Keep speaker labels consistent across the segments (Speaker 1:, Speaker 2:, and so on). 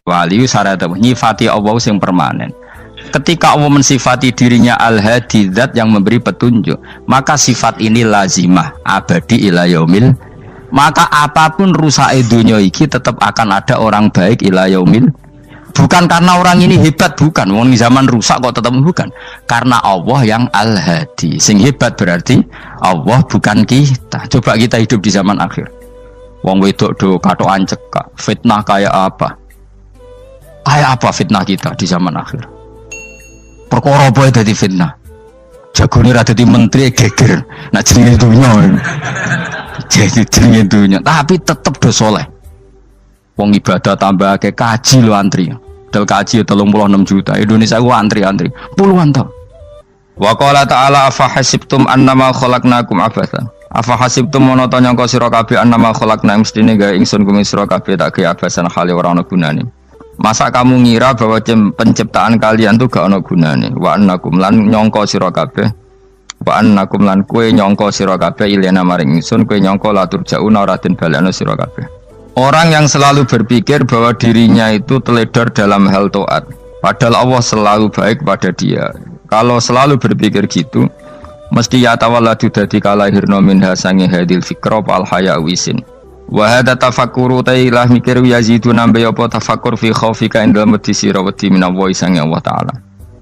Speaker 1: Wali syarat nyifati Allah yang permanen. Ketika Allah mensifati dirinya al-hadi, zat yang memberi petunjuk, maka sifat ini lazimah abadi ila yaumil. Maka apapun rusak dunia iki tetap akan ada orang baik ila yaumil. Bukan karena orang ini hebat, bukan. Wong zaman rusak kok tetap bukan. Karena Allah yang al-hadi. Sing hebat berarti Allah, bukan kita. Coba kita hidup di zaman akhir. Wong wedok do katokan cekak, fitnah kayak apa? Kayak apa fitnah kita di zaman akhir? Perkara apa dadi fitnah? Jagone ra dadi menteri geger. Nak jenenge dunya. Jadi jenenge dunya, tapi tetep do saleh. Wong ibadah tambah ke kaji lo antri. Dal kaji 36 juta. Indonesia gua antri puluhan tahun. Wa qala ta'ala afa hasibtum annama khalaqnakum abatsan. Afa hasibtum mono to nyangka sira kabeh annama khalaqna mestine gawe ingsun kuwi sira kabeh tak gawe abasan khali ora ana gunane. Masa kamu ngira bahwa penciptaan kalian tuh gak ana gunane? Wa annakum lan nyangka sira kabeh. Wa annakum lan kowe nyangka sira kabeh ilena maring ingsun kowe nyangka latur jauna ora den balekno sira kabeh. Orang yang selalu berpikir bahwa dirinya itu teledor dalam hal taat, padahal Allah selalu baik pada dia. Kalau selalu berpikir gitu, mesti ya tawalladu dadi kalahirna minha sange hadil fikra al haya wisin. Wa hadza tafakkuru tailah mikir yazidu nambe apa tafakkur fi khaufika indal medisi rawati minallahi sange Allah taala.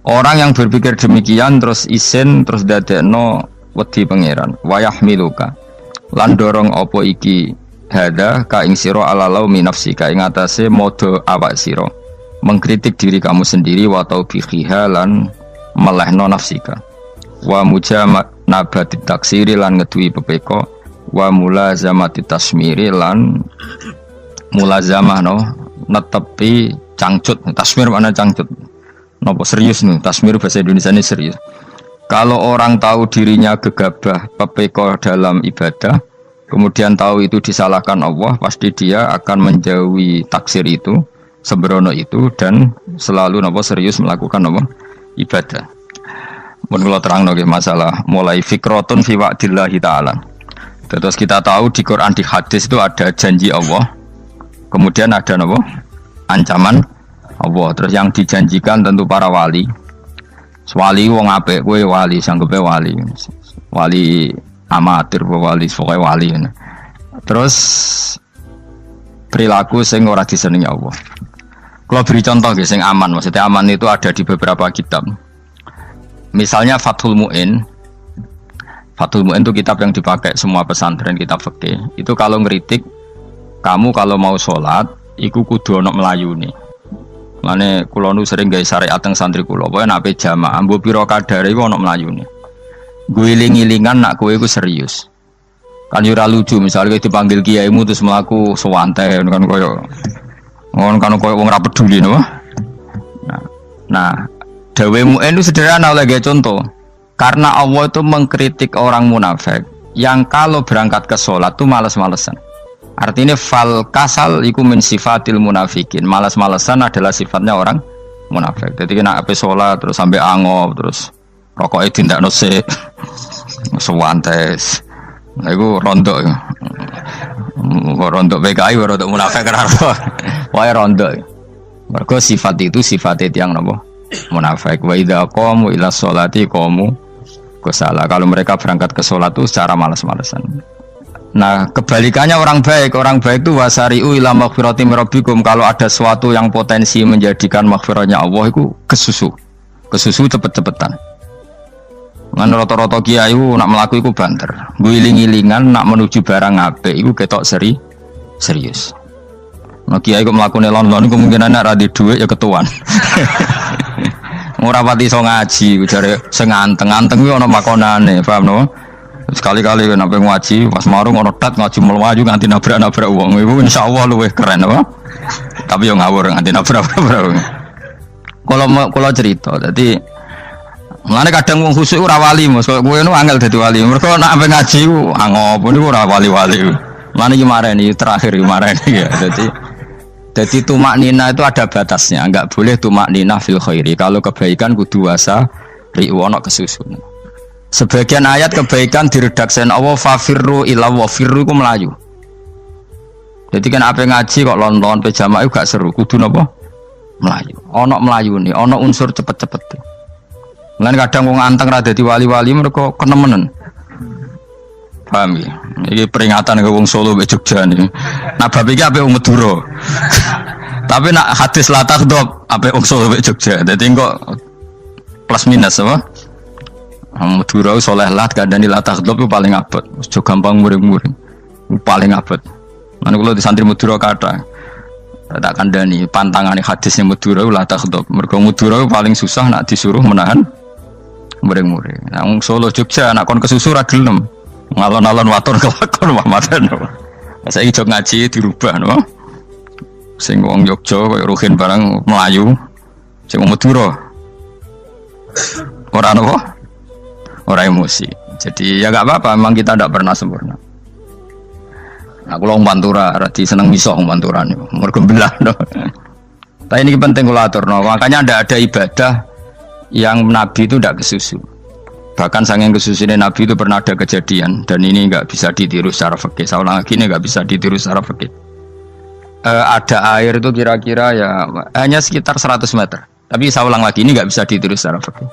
Speaker 1: Orang yang berpikir demikian terus isin terus dadekno wedi pangeran. Wa yahmiluka lan dorong apa iki hada ka ing sira ala laumi nafsika ing atase modo awak sira mengkritik diri kamu sendiri wa taubihiha lan melehno nafsika wa mujamanabati taksiri lan ngeduwi pepeko wa mulazamati tasmiri lan mulazamah no netepi cangcut. Tasmir mana cangcut nopo serius nih, tasmir bahasa Indonesia ini serius. Kalau orang tahu dirinya gegabah pepeko dalam ibadah, kemudian tahu itu disalahkan Allah, pasti dia akan menjauhi taksir itu, sembrono itu, dan selalu nopo serius melakukan nopo ibadah. Mun kula terangno nggih masalah mulai fikrotun fi wa'dillahi ta'ala. Terus kita tahu di Quran, di hadis itu ada janji Allah, kemudian ada nopo ancaman Allah. Terus yang dijanjikan tentu para wali. Wali wong apik, kowe wali sanggepe wali. Wali amatir wali pokoke wali. Terus perilaku sing ora disenengi Allah. Kalau beri contoh nggih sing aman, maksudnya aman itu ada di beberapa kitab. Misalnya Fathul Mu'in. Fathul Mu'in itu kitab yang dipakai semua pesantren, kitab fikih. Itu kalau ngeritik kamu kalau mau sholat, iku kudu ana melayune. Mane kula nu sering gawe syariat teng santri kula, pokoke nek jamaah mbuh pira kadare iku ana melayune. Guling-gilingan nak kowe iku serius. Kan yo ora lucu misalnya dipanggil kiaimu terus mlaku sewantai kan koyo wong ora peduli no. Nah, dawe Mu'in itu sederhana oleh contoh. Karena Allah itu mengkritik orang munafik yang kalau berangkat ke sholat itu malas-malesan. Artinya fal kasal iku min sifatil munafikin. Malas-malesan adalah sifatnya orang munafik. Jadi kena ape sholat terus sampai angop terus rokoknya tindakno sik. Sewantes. Nah iku rondok. Rondok PKI rondok munafik kan. Wae rondok. Mergo sifat itu sifat yang napa? Munafik. Wa idza qamu ila sholati qamu kusala. Kalau mereka berangkat ke sholat itu secara malas-malesan. Nah, kebalikannya orang baik itu wasari'u ila maghfirati rabbikum. Kalau ada sesuatu yang potensi menjadikan maghfirahnya Allah itu kesusu cepet-cepetan. Ngan rata-rata kiai nak melaku iku banter. Guling-gilingan nak menuju barang apik iku ketok serius. Nah kiai kok mlakune lon-lon kemungkinan nek ra di dhuwit ya ketuan. Ora pati iso ngaji, jare sing anteng-anteng kuwi ana makonane, paham no? Sekali-kali nek ngaji pas marung ana tat ngaji mlayu nganti nabrak-nabrak wong. Iku insyaallah luwih keren apa? Tapi yo ngawur nganti nabrak-nabrak. Kalau cerita, dadi mulane kadang wong khusuk ora wali, Mas. Kowe nu angel dadi wali. Mergo nek ape ngaji ku angop niku ora wali-wali. Mulane iki mareni terakhir iki mareni ya. Jadi tumak nina itu ada batasnya, enggak boleh tumak nina fil khairi. Kalau kebaikan kudu wasa riwono kesusun. Sebagian ayat kebaikan diredaksen Allah fafirru ila wa firru ku melayu. Jadi kan apa ngaji kok lon-lon pejama itu gak seru, kudu napa? melayu. Ono melayu nih, ono unsur cepet-cepet. Mulane kadang wong anteng ra dadi wali-wali mereka kenemenen. Paham ya? Ini peringatan ke wong Solo mbek Jogja nih. Nah bab iki ape wong Madura. Tapi nak hadis la takhdhab ape wong Solo mbek Jogja. Dadi kok plus minus apa? Madura soleh lah kandhani la takhdhab itu paling abot. Aja gampang muring-muring. Paling abot. Lan kula di santri Madura kathah. Tak kandhani pantangane hadisnya Madura la takhdhab. Mergo Madura paling susah nak disuruh menahan muring-muring. Nah wong Solo Jogja nak kon kesusu ra gelem. Ngalon-alon waton kelakon Muhammadan. Saiki jog ngaji dirubah no. Sing wong Jogja koyo Ruhin barang Melayu, sing wong Madura ora apa? Ora emosi. Jadi ya enggak apa-apa, memang kita tidak pernah sempurna. Nah, kula wong Pantura radi seneng miso wong Pantura niku. Mergo belah no. Tapi ini penting kula aturno, makanya ndak ada ibadah yang Nabi itu tidak kesusu. Bahkan saking kesusunya Nabi itu pernah ada kejadian dan ini enggak bisa ditiru secara fikih. Saya ulang lagi ini enggak bisa ditiru secara fikih. Ada air itu kira-kira ya hanya sekitar 100 meter. Tapi saya ulang lagi ini nggak bisa ditiru secara fikih.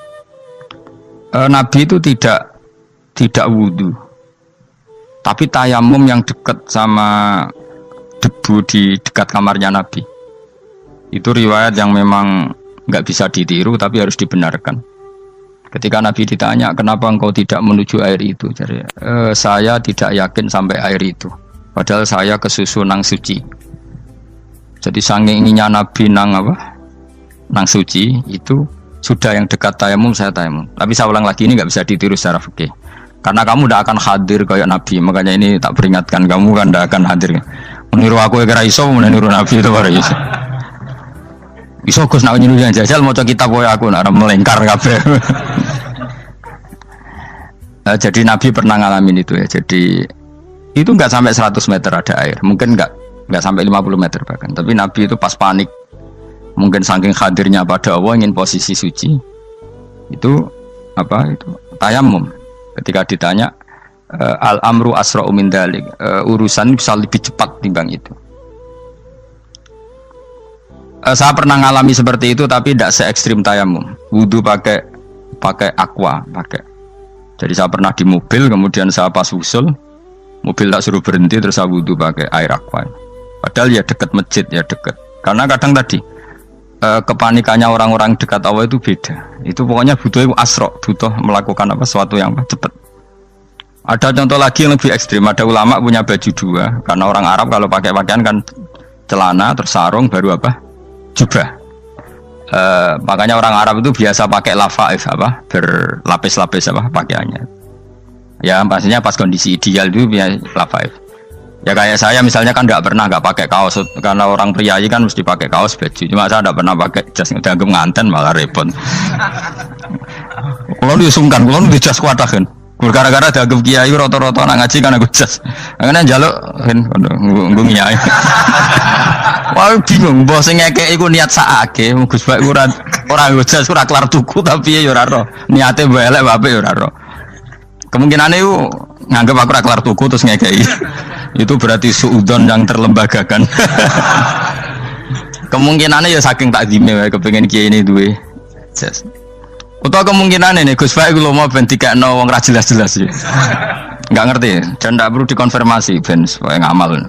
Speaker 1: Nabi itu tidak wudu, tapi tayamum yang dekat sama debu di dekat kamarnya Nabi. Itu riwayat yang memang nggak bisa ditiru tapi harus dibenarkan. Ketika Nabi ditanya kenapa engkau tidak menuju air itu, jadi saya tidak yakin sampai air itu. Padahal saya kesusu nang suci. Jadi saking inginnya Nabi nang suci itu sudah yang dekat tayamum saya tayamum. Tapi saya ulang lagi ini nggak bisa ditiru secara fikih. Karena kamu tidak akan hadir kayak Nabi. Makanya ini tak peringatkan kamu kan tidak akan hadir. Meniru aku kira iso, meniru Nabi itu baru iso. Iso Gus nak niru yang jajal mau kitab koyo aku nak melengkar kabeh. Jadi Nabi pernah ngalamin itu ya. Jadi itu nggak sampai 100 meter ada air. Mungkin nggak sampai 50 meter bahkan. Tapi Nabi itu pas panik, mungkin saking hadirnya pada Allah ingin posisi suci, itu tayamum. Ketika ditanya al amru asra'u min dzalik, urusan bisa lebih cepat timbang itu. Saya pernah ngalami seperti itu tapi tidak se ekstrim tayamum. Wudu pakai aqua, pakai. Jadi saya pernah di mobil, kemudian saya pas usul mobil tak suruh berhenti terus saya wudu pakai air aqua. Padahal ya dekat masjid ya dekat. Karena kadang tadi kepanikannya orang-orang dekat Allah itu beda. Itu pokoknya butuh asro, butuh melakukan sesuatu yang cepat. Ada contoh lagi yang lebih ekstrim. Ada ulama punya baju dua. Karena orang Arab kalau pakai pakaian kan celana terus sarung baru jubah. Makanya orang Arab itu biasa pakai lafaif berlapis-lapis pakaiannya. Ya pastinya pas kondisi ideal itu biasa lafaif. Ya kayak saya misalnya kan nggak pakai kaos karena orang priayi kan mesti pakai kaos baju. Cuma saya nggak pernah pakai jas, dianggap nganten malah repot. Kalau disungkan, kalau di jas kuatah kan. Gara-gara dianggap kiai roto-roto nak ngaji kan aku jas. Karena jaluk kan nggung kiai. Wah bingung, bos ngekek iku niat sakake, Gus Bak ora jas ora kelar tuku tapi ya ora ro. Niate elek bape ya ora ro. Kemungkinane iku nganggep aku ora kelar tuku terus ngekeki. Itu berarti suudzon yang terlembagakan. Kemungkinannya ya saking takzime wae kepengin kiai ini duwe jas. Utawa kemungkinan ini Gus Baik kalau mau ben dikekno wong ra jelas-jelas ya. Enggak ngerti dan tidak perlu dikonfirmasi ben supaya ngamal.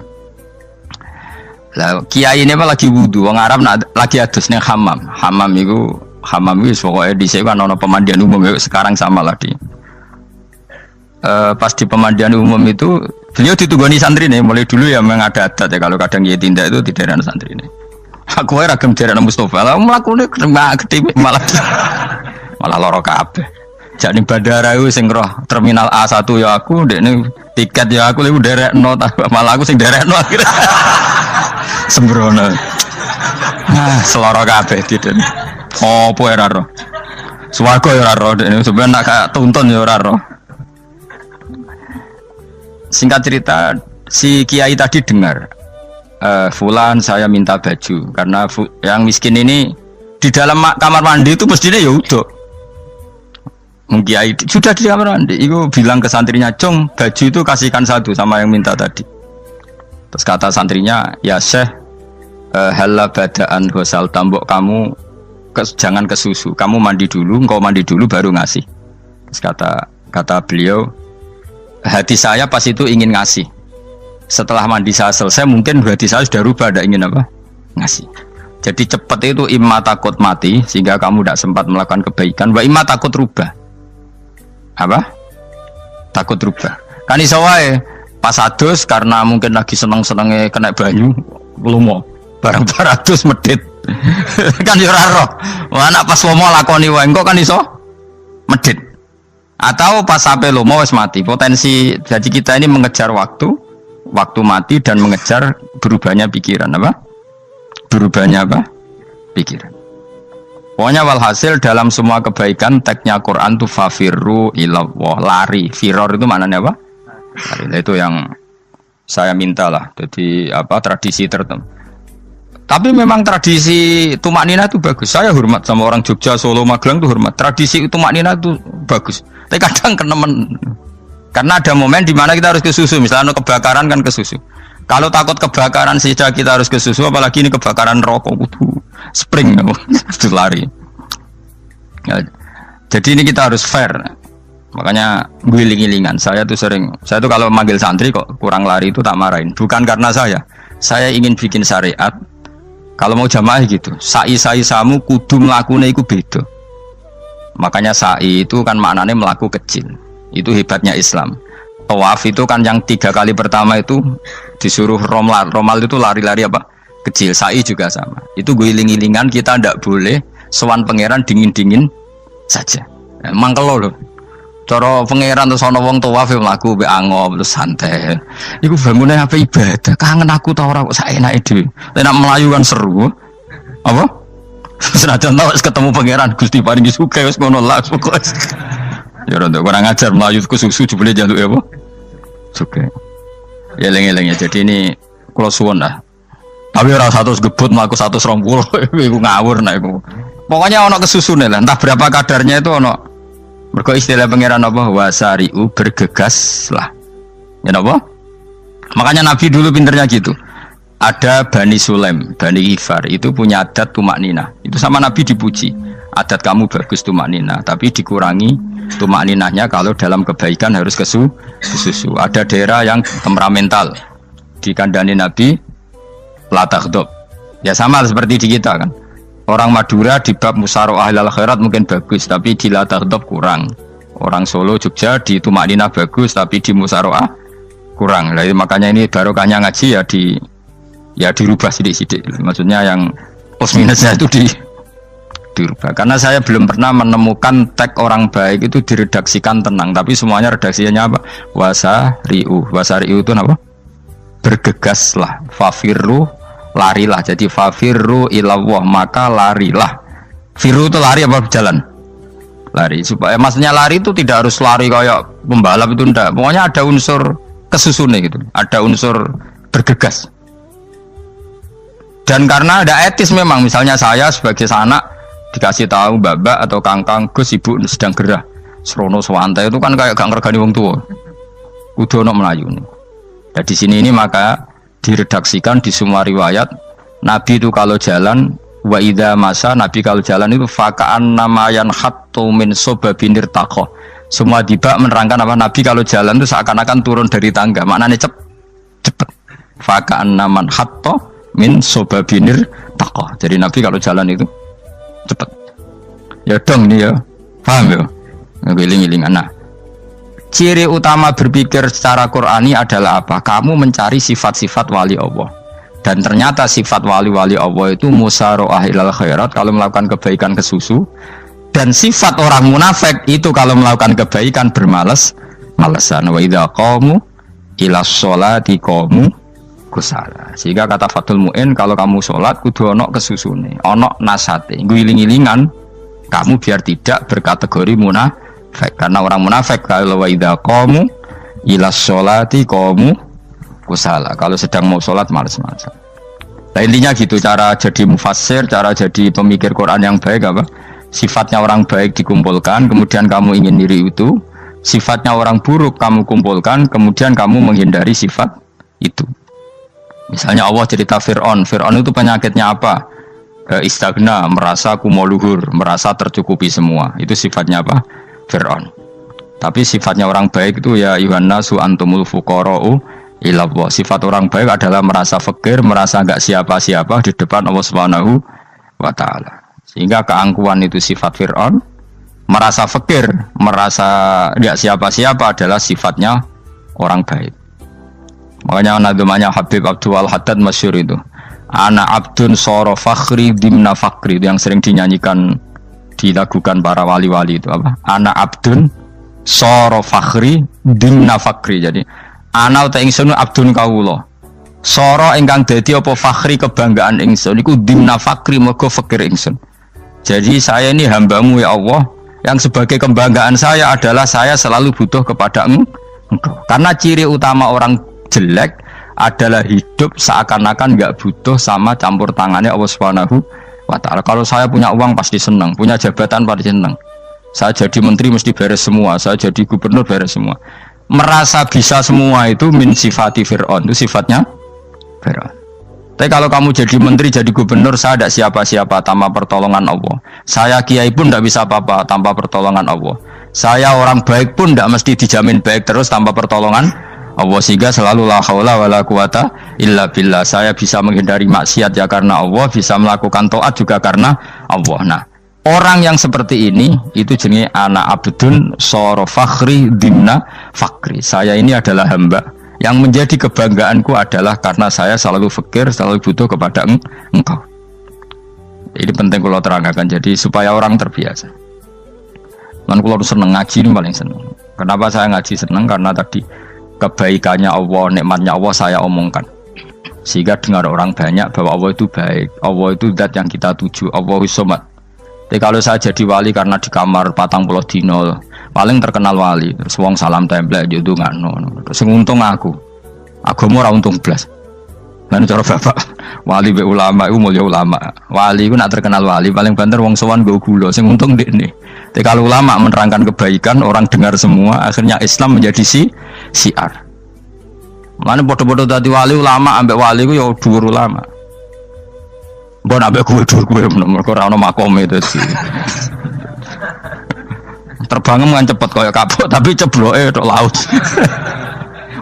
Speaker 1: Lah kiai ini apa lagi wudu wong Arab lagi adus ning hammam. Hammam itu pokoke dhisik kan ana pemandian umum sekarang sama lah di. Pas di pemandian umum itu beliau ditunggoni santri nih, mulai dulu ya memang ada adat ya kalau kadang dia tindak itu tidak ada santri nih. Aku ragam jaran Mustafa, lah melakukannya gede malah loro kabeh. Jadi bandara itu sing roh terminal A1 ya aku, dek nih tiket ya aku lebih derek no, malah aku sing derek no akhirnya sembrono. Seloro kabeh tidak. Apa ya roh? Swarga ya roh, dek ini sebenarnya nak tuntun ya roh. Singkat cerita, si kiai tadi dengar, Fulan saya minta baju karena yang miskin ini di dalam kamar mandi itu mestinya ya udah. Kiai sudah di kamar mandi, itu bilang ke santrinya, Cung baju itu kasihkan satu sama yang minta tadi. Terus kata santrinya, ya Syekh, Halla badaan ghusal tambok kamu jangan ke susu. Kamu mandi dulu, engkau mandi dulu baru ngasih. Terus kata beliau, hati saya pas itu ingin ngasih. Setelah mandi saya selesai, mungkin hati saya sudah rubah, ada ingin apa? Ngasih. Jadi cepat itu imma takut mati, sehingga kamu tidak sempat melakukan kebaikan. Wa imma takut rubah. Apa? Takut rubah. Kan iso wae pas adus karena mungkin lagi seneng-senenge kena banyu, lumo. Barang 200 medit. Kan yo ora roh. Wah anak pas lomo lakoni wae engko kan iso medit. Atau pas sampai lomo wis mati. Potensi jadi kita ini mengejar waktu mati dan mengejar berubahnya pikiran apa? Berubahnya apa? Pikiran. Pokoknya walhasil dalam semua kebaikan teksnya Quran itu fafirru ilallah, lari. Firor itu maknanya apa? Lari. Itu yang saya minta lah. Jadi apa tradisi tertentu. Tapi memang tradisi tumak nina itu bagus. Saya hormat sama orang Jogja, Solo, Magelang itu hormat. Tradisi tumak nina itu bagus. Tapi kadang kenemen. Karena ada momen di mana kita harus ke susu. Misalnya kebakaran kan ke susu. Kalau takut kebakaran saja kita harus ke susu, apalagi ini kebakaran rokok, spring, itu lari. Ya, jadi ini kita harus fair. Makanya guling-gilingan. Saya tuh kalau manggil santri kok kurang lari itu tak marahin. Bukan karena saya ingin bikin syariat. Kalau mau jamaah gitu, sa'i samu kudu mlakune iku beda. Makanya sa'i itu kan maknanya melaku kecil. Itu hebatnya Islam. Tawaf itu kan yang 3 kali pertama itu disuruh romal itu lari-lari apa? Kecil. Sa'i juga sama. Itu guling-gilingan kita ndak boleh sowan pangeran dingin-dingin saja. Emang kalau loh. Cara pangeran terus ana wong tawaf mlaku mbek angop terus santai. Iku bangune apa ibadah. Kangen aku ta ora kok saenake dhewe. Nek melayu kan seru. Apa? Senajan tau ketemu pangeran Gusti paringi sugih wis ngono lah pokoke. Ya ora kurang ajar melayu ku susu jebule jaluk ya apa? Sugih. Ya eling-eling ya. Jadi ini kula suwun lah. Tapi ora 100 gebut mlaku 120 iku ngawur nek iku. Pokoknya ana kesusune lah. Entah berapa kadarnya itu ana. Mergo istilah pangeran apa wasari'u bergegas lah. Ya apa? Makanya Nabi dulu pinternya gitu. Ada Bani Sulaim, Bani Ghifar itu punya adat tumak nina. Itu sama Nabi dipuji. Adat kamu bagus tumak nina, tapi dikurangi tumak ninahnya kalau dalam kebaikan harus ke susu. Ada daerah yang temperamental. Dikandani Nabi la taghdab. Ya sama seperti di kita kan. Orang Madura di bab musyawarah ahlal khairat mungkin bagus, tapi di la taghdab kurang. Orang Solo, Jogja di tumak ninah bagus, tapi di musyawarah kurang. Jadi makanya ini barokahnya ngaji ya dirubah sidik-sidik. Maksudnya yang plus minusnya itu dirubah. Karena saya belum pernah menemukan tag orang baik itu diredaksikan tenang, tapi semuanya redaksinya apa? Wasari'u itu apa? Bergegaslah, fafirru, larilah. Jadi fafirru ilallah, maka larilah. Firu itu lari apa berjalan? Lari. Supaya maksudnya lari itu tidak harus lari kayak pembalap itu enggak. Pokoknya ada unsur kesusune gitu. Ada unsur bergegas. Dan karena ada etis memang, misalnya saya sebagai anak dikasih tahu babak atau kangkang Gus ibu sedang gerah serono swantai itu kan kayak gak ngergani wong tua. Kudu ono melayu nih. Nah, di sini ini maka diredaksikan di semua riwayat Nabi itu kalau jalan wa idza masa, Nabi kalau jalan itu fakaan namayan hattu min sobabinir takoh. Semua dibak menerangkan apa Nabi kalau jalan itu seakan-akan turun dari tangga. Maknanya cepet. Fakaan naman hatto min sobabinir takoh. Jadi Nabi kalau jalan itu cepet. Ya dong nih ya. Paham ya? Ngiling-ngilingan. Nah, ciri utama berpikir secara Qur'ani adalah apa? Kamu mencari sifat-sifat wali Allah. Dan ternyata sifat wali-wali Allah itu musyaroah ilal khairat, kalau melakukan kebaikan ke susu. Dan sifat orang munafik itu kalau melakukan kebaikan bermalas-malasan. Wa idza qamu ila sholati qamu kusala. Sehingga kata Fathul Mu'in, kalau kamu sholat kudu ono kesusune, ono nasate, guling-gilingan kamu biar tidak berkategori munafik. Karena orang munafik kalau wa idza qamu ila sholati qamu kusala, kalau sedang mau sholat malas-malasan. Nah, intinya gitu cara jadi mufassir, cara jadi pemikir Quran yang baik apa? Sifatnya orang baik dikumpulkan, kemudian kamu ingin diri itu. Sifatnya orang buruk kamu kumpulkan, kemudian kamu menghindari sifat itu. Misalnya Allah cerita Fir'aun. Fir'aun itu penyakitnya apa? Istagna, merasa kumoluhur, merasa tercukupi semua. Itu sifatnya apa? Fir'aun. Tapi sifatnya orang baik itu ya Yuhannasu antumul fuqara'u ilallah. Sifat orang baik adalah merasa fakir, merasa enggak siapa-siapa di depan Allah Subhanahu wa taala. Sehingga keangkuhan itu sifat Fir'aun, merasa fakir, merasa enggak siapa-siapa adalah sifatnya orang baik. Makanya nadumanya Habib Abdul Haddad masyhur itu. Ana abdun soro fakhri dimna fakri, itu yang sering dinyanyikan, dilakukan para wali-wali itu apa? Ana abdun soro fakhri dimna fakri. Jadi ana uta ingsun abdun kawula. Soro ingkang dadi apa fakhri kebanggaan ingsun iku dimna fakri mergo fakir ingsun. Jadi saya ini hambamu ya Allah, yang sebagai kebanggaan saya adalah saya selalu butuh kepada Engkau. Karena ciri utama orang jelek adalah hidup seakan-akan nggak butuh sama campur tangannya Allah Subhanahu wa taala. Kalau saya punya uang pasti senang, punya jabatan pasti senang. Saya jadi menteri mesti beres semua, saya jadi gubernur beres semua. Merasa bisa semua itu min sifati Fir'aun, itu sifatnya Fir'aun. Tapi kalau kamu jadi menteri, jadi gubernur, saya tidak siapa-siapa tanpa pertolongan Allah. Saya kiai pun tidak bisa apa-apa tanpa pertolongan Allah. Saya orang baik pun tidak mesti dijamin baik terus tanpa pertolongan Allah, sehingga selalu la haula wala quwata illa billah. Saya bisa menghindari maksiat ya karena Allah, bisa melakukan taat juga karena Allah. Nah, orang yang seperti ini itu jenis ana abdun soro fakhri dimna fakri. Saya ini adalah hamba yang menjadi kebanggaanku adalah karena saya selalu fakir, selalu butuh kepada Engkau. Ini penting kalau terangkan, jadi supaya orang terbiasa. Dan kalau seneng ngaji ini paling seneng. Kenapa saya ngaji seneng? Karena tadi kebaikannya Allah, nikmatnya Allah saya omongkan, sehingga dengar orang banyak bahwa Allah itu baik, Allah itu zat yang kita tuju, Allahu Somad. Jadi kalau saya jadi wali karena di kamar 40 dino paling terkenal wali, terus wong salam template yo ndongakno, terus untung aku ora untung blas. Lan cara bapak wali be ulama iku mulya ulama, wali iku nak terkenal wali paling banter wong sowan nggo gula, sing untung ndekne. Tapi kalau ulama menerangkan kebaikan, orang dengar semua, akhirnya Islam menjadi siar. Mana bodoh-bodoh tadi wali ulama, ambek wali ku ya dhuwur ulama. Mbok ambek kuwe dhuwur kuwe mergo ora ono makome itu sih. Terbangem kan cepet kaya kapuk, tapi cebloke tok laut.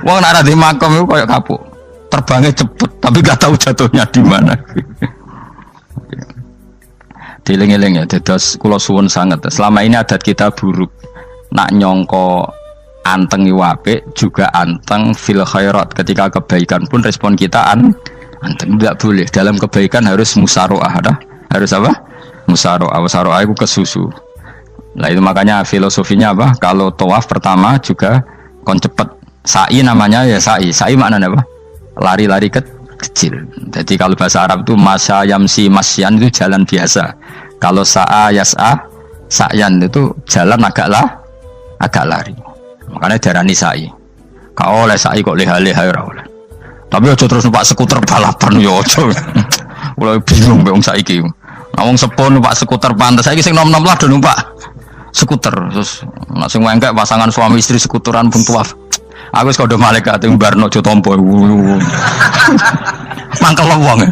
Speaker 1: Wong nek ora di makom iku kaya kapuk. Terbangnya cepet, tapi gak tahu jatuhnya di mana. Dieling-eling ya, dados kula suwun sangat. Selama ini adat kita buruk. Nak nyongko anteng apik juga anteng fil khairat. Ketika kebaikan pun respon kita anteng, tidak boleh. Dalam kebaikan harus musaroah, harus apa? Musaroah. Musaroah itu kesusu. Nah itu makanya filosofinya apa? Kalau tawaf pertama juga kon cepet. Sa'i namanya ya sa'i. Sa'i maknanya apa? Lari-lari kecil. Jadi kalau bahasa Arab itu masya yamsi masyan itu jalan biasa. Kalau sa'a yas'a sa'yan itu jalan agak lari. Makanya darani sa'i. Kau oleh sa'i kok leha-leha ora oleh. Tapi aja terus numpak skuter balapan yo aja. Mulai bingung wong saiki. Nah wong sepuh numpak skuter pantes saiki sing nom-nom lah do numpak skuter. Terus nek sing wengkek pasangan suami istri skuteran pun tuaf. Aku wis kodho malaikat ing barno aja tampa. Mangkel wong.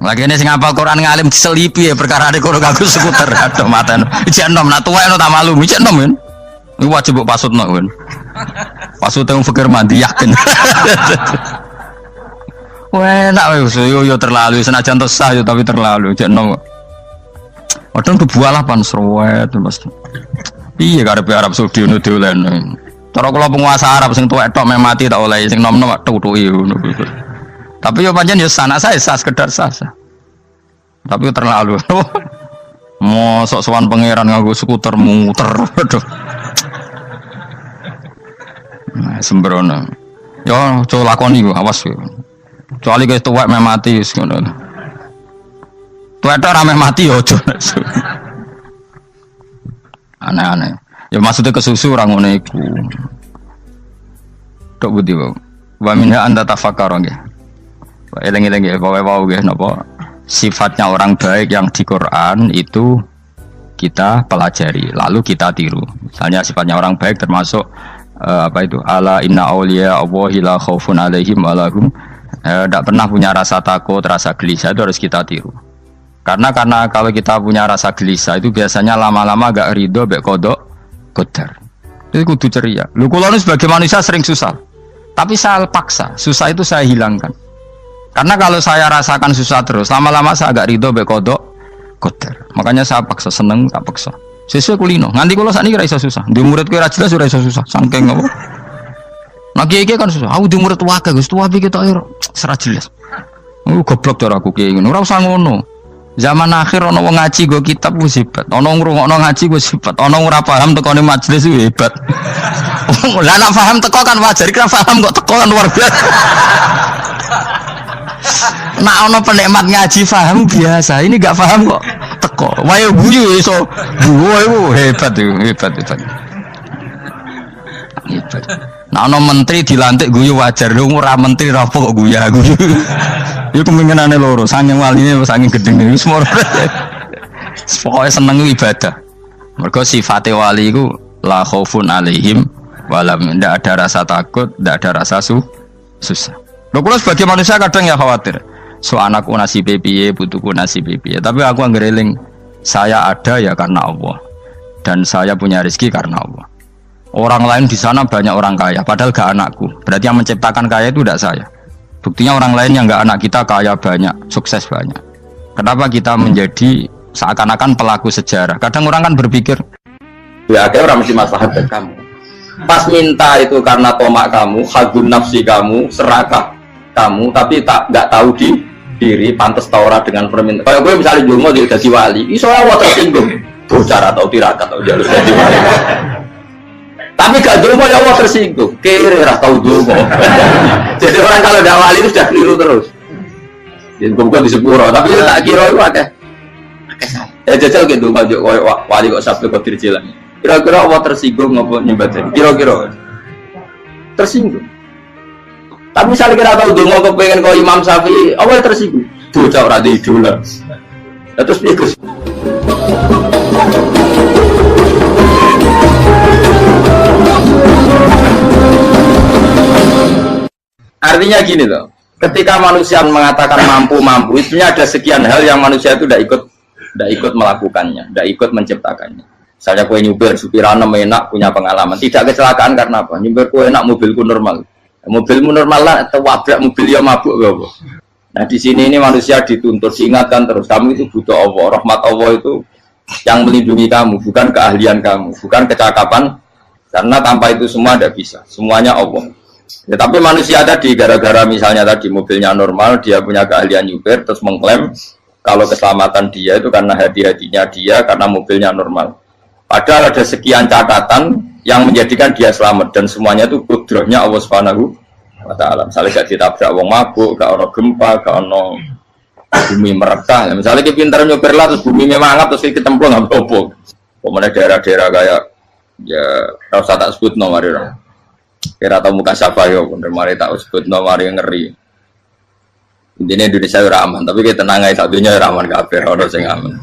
Speaker 1: Lagi ini sing hafal Quran ngalim diselipi ya perkara ade kono kanggo skuter. Aduh maten. Ijek enom nak tuwek tak malu. Ijek enom kan. Iku wajib mbok pasutno kan. Pasute wong fikir mandi yakin. Wah, nak wis yo terlalu senajan sah yo tapi terlalu. Ijek enom. Padahal bualah pan sruwet mesti. Iya karepe Arab Saudi ngono diolehno. Cara kula penguasa Arab sing tuwek tok mati tak oleh sing nom-nom tutuki ngono. Tapi yo pancen yo sanak saya sah sekedar sah. Tapi terlalu. Mosok sowan pangeran nganggo skuter muter. Aduh. Nah, sembrono. Yo coba lakoni ku awas yo. Kecuali guys tuwek mati wis ngono. Tuwek tok rame mati yo aja. Aneh-aneh. Ya maksudnya kesusu orang ngono iku. Tok budi wae. Wa minha anta tafakkar nggih. Eleng-eleng nggih, wae-wae nggih napa sifatnya orang baik yang di Quran itu kita pelajari, lalu kita tiru. Misalnya sifatnya orang baik termasuk apa itu? Ala inna auliya Allahi la khaufun alaihim wa lahum Tidak pernah punya rasa takut, rasa gelisah itu harus kita tiru. Karena kalau kita punya rasa gelisah itu biasanya lama-lama agak ridho, bek kodok, kodar. Itu kudu ceria. Lu kalau sebagai manusia sering susah, tapi saya paksa, susah itu saya hilangkan. Karena kalau saya rasakan susah terus, lama-lama saya agak ridho, bek kodok, kodar. Makanya saya paksa, seneng, tak paksa. Sesuai kulino. Nganti kalau saat ini kira iso susah. Di murid kira jelas sudah iso susah. Sangking apa? Nah kiai kan susah. Aku di murid wakil, Gus tua pikir tak air serah jelas. Goblok cara aku kiai ini. Ora usah ngono. Zaman akhir ono wong ngaji go kitab wis hebat. Ono ngrungokno ngaji wis hebat. Ono ora paham tekone majelis wis hebat. Lah nek paham teko kan wajar, kira paham kok teko kan luar biasa. Nak ono penikmat ngaji paham biasa. Ini enggak paham kok teko. Wae guyu iso. Guyu hebat itu, hebat. Hebat. Nah, ono menteri dilantik guyu wajar, lu ora menteri ra kok guyu. Iku kemungkinane loro, saking waline saking gedene wis moro. Pokoke seneng ibadah. Mergo sifate wali iku la khaufun alaihim walam, ndak ada rasa takut, ndak ada rasa susah. Lho kula sebagai manusia kadang ya khawatir. So anakku nasibe piye, putuku nasibe piye. Tapi aku anggereling saya ada ya karena Allah. Dan saya punya rezeki karena Allah. Orang lain di sana banyak orang kaya, padahal gak anakku. Berarti yang menciptakan kaya itu tidak saya. Buktinya orang lain yang gak anak kita kaya banyak, sukses banyak. Kenapa kita menjadi seakan-akan pelaku sejarah? Kadang orang kan berpikir, ya akhirnya orang mesti maslahat dari kamu. Pas minta itu karena tomak kamu, hadun nafsi kamu, serakah kamu, tapi gak tahu diri, pantas taura dengan permintaan. Kalau gue misalnya Julmo jadi wali, iso Allah tersinggung. Bocah atau tirakat atau jalur jadi wali. Tapi gak dulu ya Allah tersinggung, kira tahu dulu. Jadi orang kalau tidak wali itu sudah keliru terus. Jadi bukan di sepuro, tapi tak kira itu ada. Jajal gitu maju wali kok sabtu kok dirjilan. Kira-kira Allah tersinggung ngapa nyembah jadi? Kira-kira tersinggung. Tapi misalnya kira tahu dulu kok pengen kau Imam Syafi'i, Allah tersinggung. Bocah ora di idola. Terus ikut. Artinya gini loh, ketika manusia mengatakan mampu, itu ada sekian hal yang manusia itu tidak ikut melakukannya, tidak ikut menciptakannya. Misalnya kue nyupir, supirana enak, punya pengalaman, tidak kecelakaan karena apa? Nyupir kue enak, mobilku normal, mobilmu normal lah, atau wabrak mobil yang mabuk gak. Nah di sini ini manusia dituntut, diingatkan terus, kamu itu butuh Allah, rahmat Allah itu yang melindungi kamu, bukan keahlian kamu, bukan kecakapan, karena tanpa itu semua tidak bisa, semuanya Allah. Ya, tapi manusia tadi gara-gara misalnya tadi mobilnya normal, dia punya keahlian nyupir, terus mengklaim kalau keselamatan dia itu karena hati-hatinya dia, karena mobilnya normal. Padahal ada sekian catatan yang menjadikan dia selamat dan semuanya itu kudrahnya Allah Subhanahu wa Ta'ala. Misalnya gak ditabrak wong mabuk, gak ono gempa, gak ono bumi merekah. Misalnya kita pintar nyupir lah, terus bumi memangap, terus kita templung nggak apa-apa. Kemudian daerah-daerah kayak ya rasa tak sebut nomor itu. Kira tahu muka siapa yo, bener mari tak sebut nomor yang ngeri. Intinya Indonesia ora aman, tapi kita tenangai satunya ora aman kabeh, ora sing aman.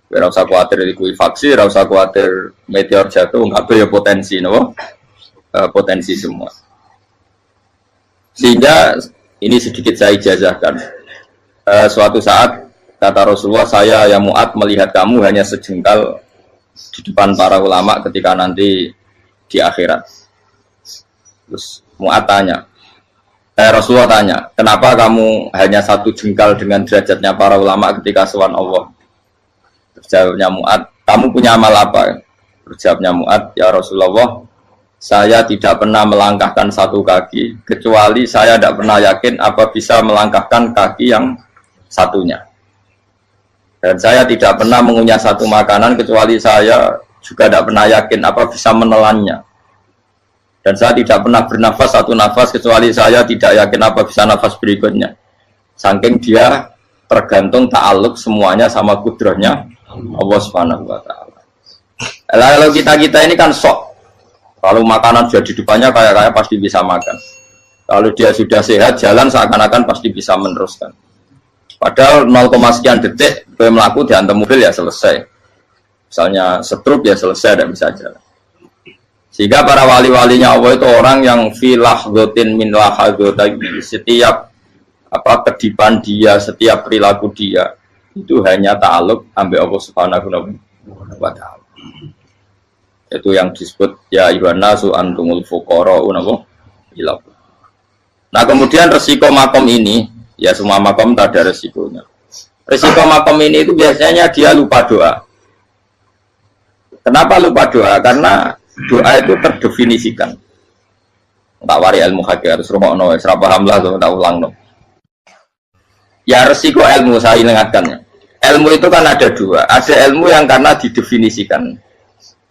Speaker 1: Ora usah kuwatir dikuwi faksi, ora usah kuwatir meteor jatuh, kabeh ya potensi napa? Potensi semua. Sehingga ini sedikit saya ijazahkan. Suatu saat kata Rasulullah, saya yang Mu'ad melihat kamu hanya sejengkal di depan para ulama ketika nanti di akhirat. Terus Mu'ad tanya, Rasulullah tanya, kenapa kamu hanya satu jengkal dengan derajatnya para ulama ketika sowan Allah? Terjawabnya Mu'ad, kamu punya amal apa? Terjawabnya Mu'ad, ya Rasulullah, saya tidak pernah melangkahkan satu kaki, kecuali saya tidak pernah yakin apa bisa melangkahkan kaki yang satunya. Dan saya tidak pernah mengunyah satu makanan, kecuali saya juga tidak pernah yakin apa bisa menelannya. Dan saya tidak pernah bernafas satu nafas kecuali saya tidak yakin apa bisa nafas berikutnya. Saking dia tergantung ta'aluk semuanya sama kudrahnya Allah Subhanahu wa Ta'ala. Lalu kita ini kan sok. Kalau makanan sudah di depannya kayak pasti bisa makan. Kalau dia sudah sehat jalan seakan-akan pasti bisa meneruskan. Padahal 0, sekian detik gue melaku dihantam mobil ya selesai. Misalnya stroke ya selesai, tidak bisa jalan.
Speaker 2: Sehingga para wali-walinya Allah itu orang yang filah gotin min lahadotagi, setiap kedipan dia, setiap perilaku dia itu hanya ta'aluk ambil Allah Subhanahu wa ta'ala. Itu yang disebut ya ayyuhannasu antumul fuqara'u ila. Nah, kemudian resiko makom ini, ya semua makom tak ada resikonya. Resiko makom ini itu biasanya dia lupa doa. Kenapa lupa doa? Karena doa itu terdefinisikan. Tak wari ilmu hakikat, harus rumah serah paham lah, tak ulang no. Ya resiko ilmu saya ingatkannya. Ilmu itu kan ada dua. Ada ilmu yang karena didefinisikan,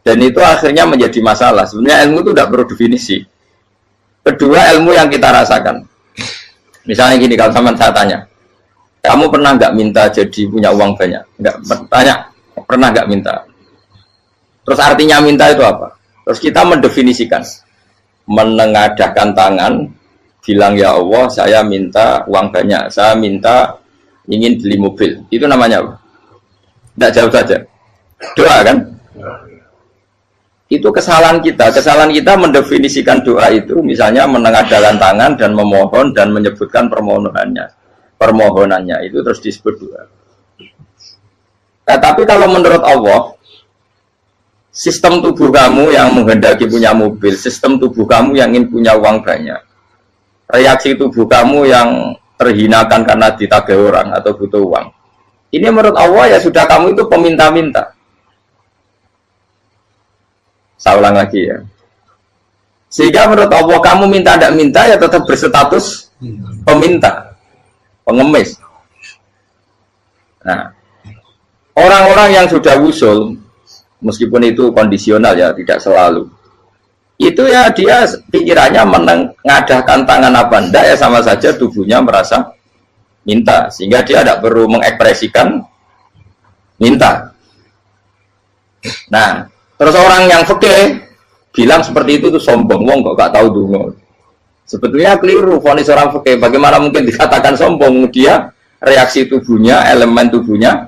Speaker 2: dan itu akhirnya menjadi masalah. Sebenarnya ilmu itu tidak perlu definisi. Kedua, ilmu yang kita rasakan. Misalnya gini, kalau sama saya tanya, kamu pernah nggak minta jadi punya uang banyak? Nggak, tanya, pernah nggak minta? Terus artinya minta itu apa? Terus kita mendefinisikan, menengadahkan tangan, bilang ya Allah, saya minta uang banyak, saya minta ingin beli mobil. Itu namanya apa? Tidak jauh saja. Doa kan? Itu kesalahan kita. Kesalahan kita mendefinisikan doa itu, misalnya menengadahkan tangan dan memohon dan menyebutkan permohonannya itu terus disebut doa. Nah, tapi kalau menurut Allah, sistem tubuh kamu yang menghendaki punya mobil, sistem tubuh kamu yang ingin punya uang banyak, reaksi tubuh kamu yang terhinakan karena ditagih orang atau butuh uang, ini menurut Allah ya sudah kamu itu peminta-minta. Saya ulang lagi ya. Sehingga menurut Allah kamu minta tidak minta ya tetap berstatus peminta, pengemis. Nah, orang-orang yang sudah wusul, meskipun itu kondisional ya, tidak selalu. Itu ya dia pikirannya menengadahkan tangan apa enggak ya sama saja tubuhnya merasa minta, sehingga dia tidak perlu mengekspresikan minta. Nah, terus orang yang fikih bilang seperti itu tuh sombong, wong kok gak tahu dungo. Sebetulnya keliru vonis orang fikih. Bagaimana mungkin dikatakan sombong? Dia reaksi tubuhnya, elemen tubuhnya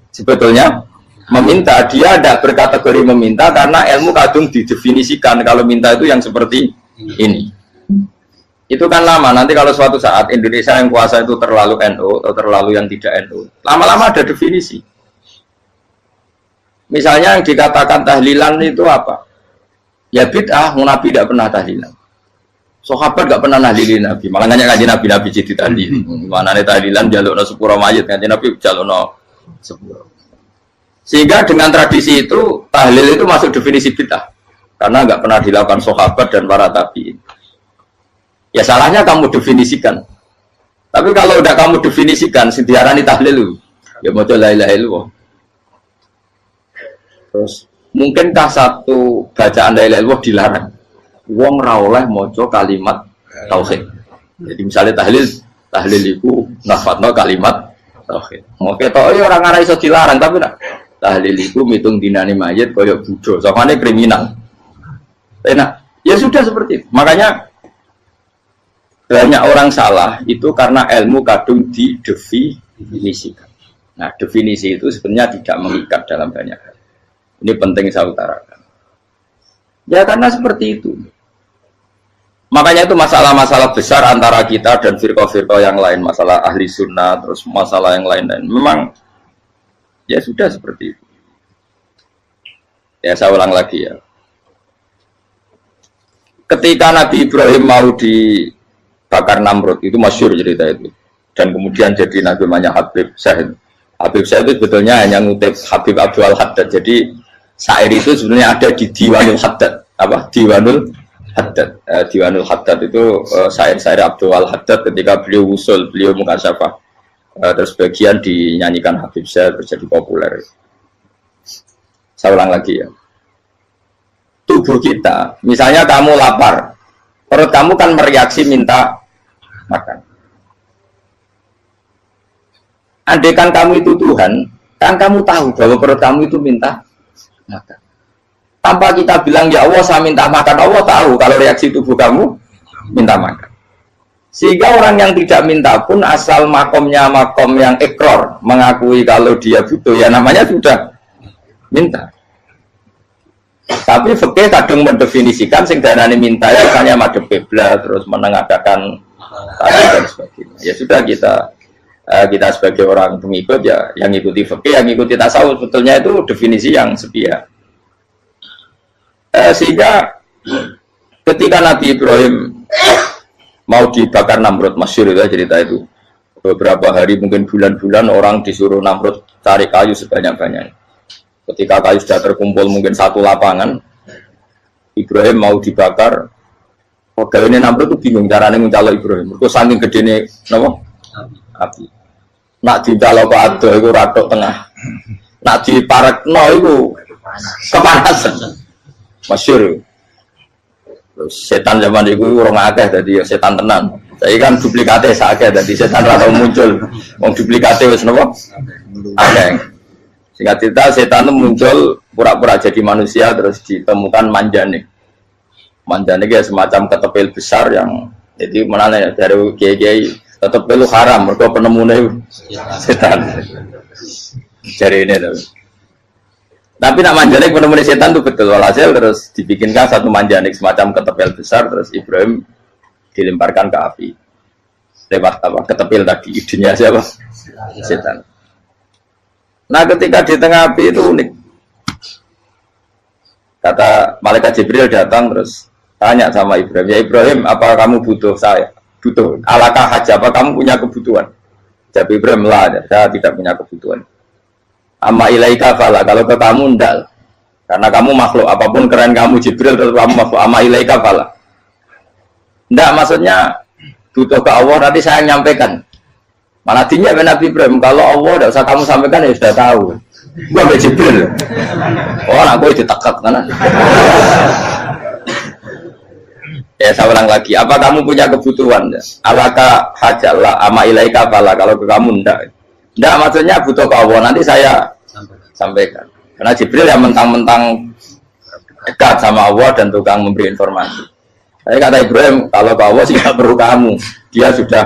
Speaker 2: sebetulnya meminta. Dia tidak berkategori meminta karena ilmu kadung didefinisikan kalau minta itu yang seperti ini. Itu kan lama. Nanti kalau suatu saat Indonesia yang kuasa itu terlalu NU atau terlalu yang tidak NU, lama-lama ada definisi. Misalnya yang dikatakan tahlilan itu apa? Ya bid'ah, Nabi tidak pernah tahlilan. Sahabat tidak pernah nahlilin Nabi. Malah nanya kaji Nabi jadi tahlil. Mana nih tahlilan jalukno sepuro mayit, kaji Nabi jalukno sepuro. Sehingga dengan tradisi itu tahlil itu masuk definisi bid'ah. Karena nggak pernah dilakukan sahabat dan para tabi'in. Ya salahnya kamu definisikan. Tapi kalau udah kamu definisikan, diarani tahlil, ya mau la ilaha illallah. Terus mungkinkah satu bacaan la ilaha illallah dilarang? Wong ra oleh maca kalimat tauhid. Jadi misalnya tahlil iku nafatno kalimat tauhid. Oke to ya orang ora iso dilarang, tapi nak tahlil iku mitung dinane mayit kaya budo, sokane kriminal. Enak. Ya sudah seperti itu. Makanya banyak orang salah itu karena ilmu kadung didefinisikan. Nah, definisi itu sebenarnya tidak mengikat dalam banyak hal. Ini penting saya utarakan. Ya karena seperti itu. Makanya itu masalah-masalah besar antara kita dan firqah-firqah yang lain. Masalah ahli sunnah, terus masalah yang lain-lain. Memang, ya sudah seperti itu. Ya saya ulang lagi ya. Ketika Nabi Ibrahim mau dibakar Namrud, itu masyhur cerita itu. Dan kemudian jadi Nabi namanya Habib Syahid. Habib Syahid itu sebetulnya hanya ngutip Habib Abdul Haddad. Jadi syair itu sebenarnya ada di Diwanul Haddad. Apa? Diwanul Haddad. Diwanul Haddad itu syair-syair Abdul Haddad ketika beliau usul, beliau mukasyafah. Terus bagian dinyanyikan Habib Syahid terjadi populer. Saya ulang lagi ya. Tubuh kita, misalnya kamu lapar, perut kamu kan mereaksi minta makan. Andaikan kamu itu Tuhan, kan kamu tahu bahwa perut kamu itu minta makan. Tanpa kita bilang ya Allah saya minta makan, Allah tahu kalau reaksi tubuh kamu minta makan. Sehingga orang yang tidak minta pun asal makomnya makom yang ikror, mengakui kalau dia butuh, ya namanya sudah minta. Tapi fikih kadang mendefinisikan sing darane minta itu hanya madhep kiblat terus menengadakan tadi dan sebagainya. Ya sudah kita sebagai orang pengikut ya yang ikuti fikih, yang ikuti tasawuf sebetulnya itu definisi yang sepihak. Sehingga ketika Nabi Ibrahim mau dibakar Namrud, masyhur itu cerita itu. Beberapa hari mungkin bulan-bulan orang disuruh Namrud cari kayu sebanyak-banyaknya. Ketika kayu sudah terkumpul mungkin satu lapangan, Ibrahim mau dibakar. Pegawai Namrud itu bingung caranya mencalok Ibrahim. Mereka saking gedene napa? Api. Nak dicalok ke ado itu ratok tengah. Nak diparekno itu kepanasan. Masyhur. Terus setan zaman itu orang akeh dadi setan tenan. Saya kan duplikatnya sakit, jadi setan rata muncul. Wong duplikatnya wis napa? Akeh. Singkat cerita setan itu muncul pura-pura jadi manusia terus ditemukan manjane. Manjane kayak semacam ketepil besar yang jadi mana dari kiai-kiai ketepil haram, mereka penemunya setan. Jadi ini tuh. Tapi nak manjanik penemunya setan itu betul. Walhasil terus dibikinkan satu manjanik semacam ketepil besar terus Ibrahim dilemparkan ke api lewat apa ketepil tadi idenya siapa setan. Nah ketika di tengah api itu unik, kata malaikat Jibril datang terus tanya sama Ibrahim, ya Ibrahim apa kamu butuh saya, butuh alakah haja, apa kamu punya kebutuhan? Jawab Ibrahim lah, saya tidak punya kebutuhan. Amma ilaika fala, kalau ke kamu ndak, karena kamu makhluk apapun keren kamu Jibril tetap kamu makhluk. Amma ilaika fala. Nggak, maksudnya butuh ke Allah nanti saya nyampaikan. Malah dinya Nabi Ibrahim kalau Allah tidak usah kamu sampaikan ya sudah tahu. Gua be Jibril. Oh, aku ditekak kan. Ya saya ulang lagi. Apa kamu punya kebutuhan? Alaka hajalah ama ilaika fala, kalau ke kamu ndak. Ndak maksudnya butuh ke Allah nanti saya sampaikan. Karena Jibril yang mentang-mentang dekat sama Allah dan tukang memberi informasi. Saya kata Ibrahim, kalau ke Allah sih tidak perlu kamu, dia sudah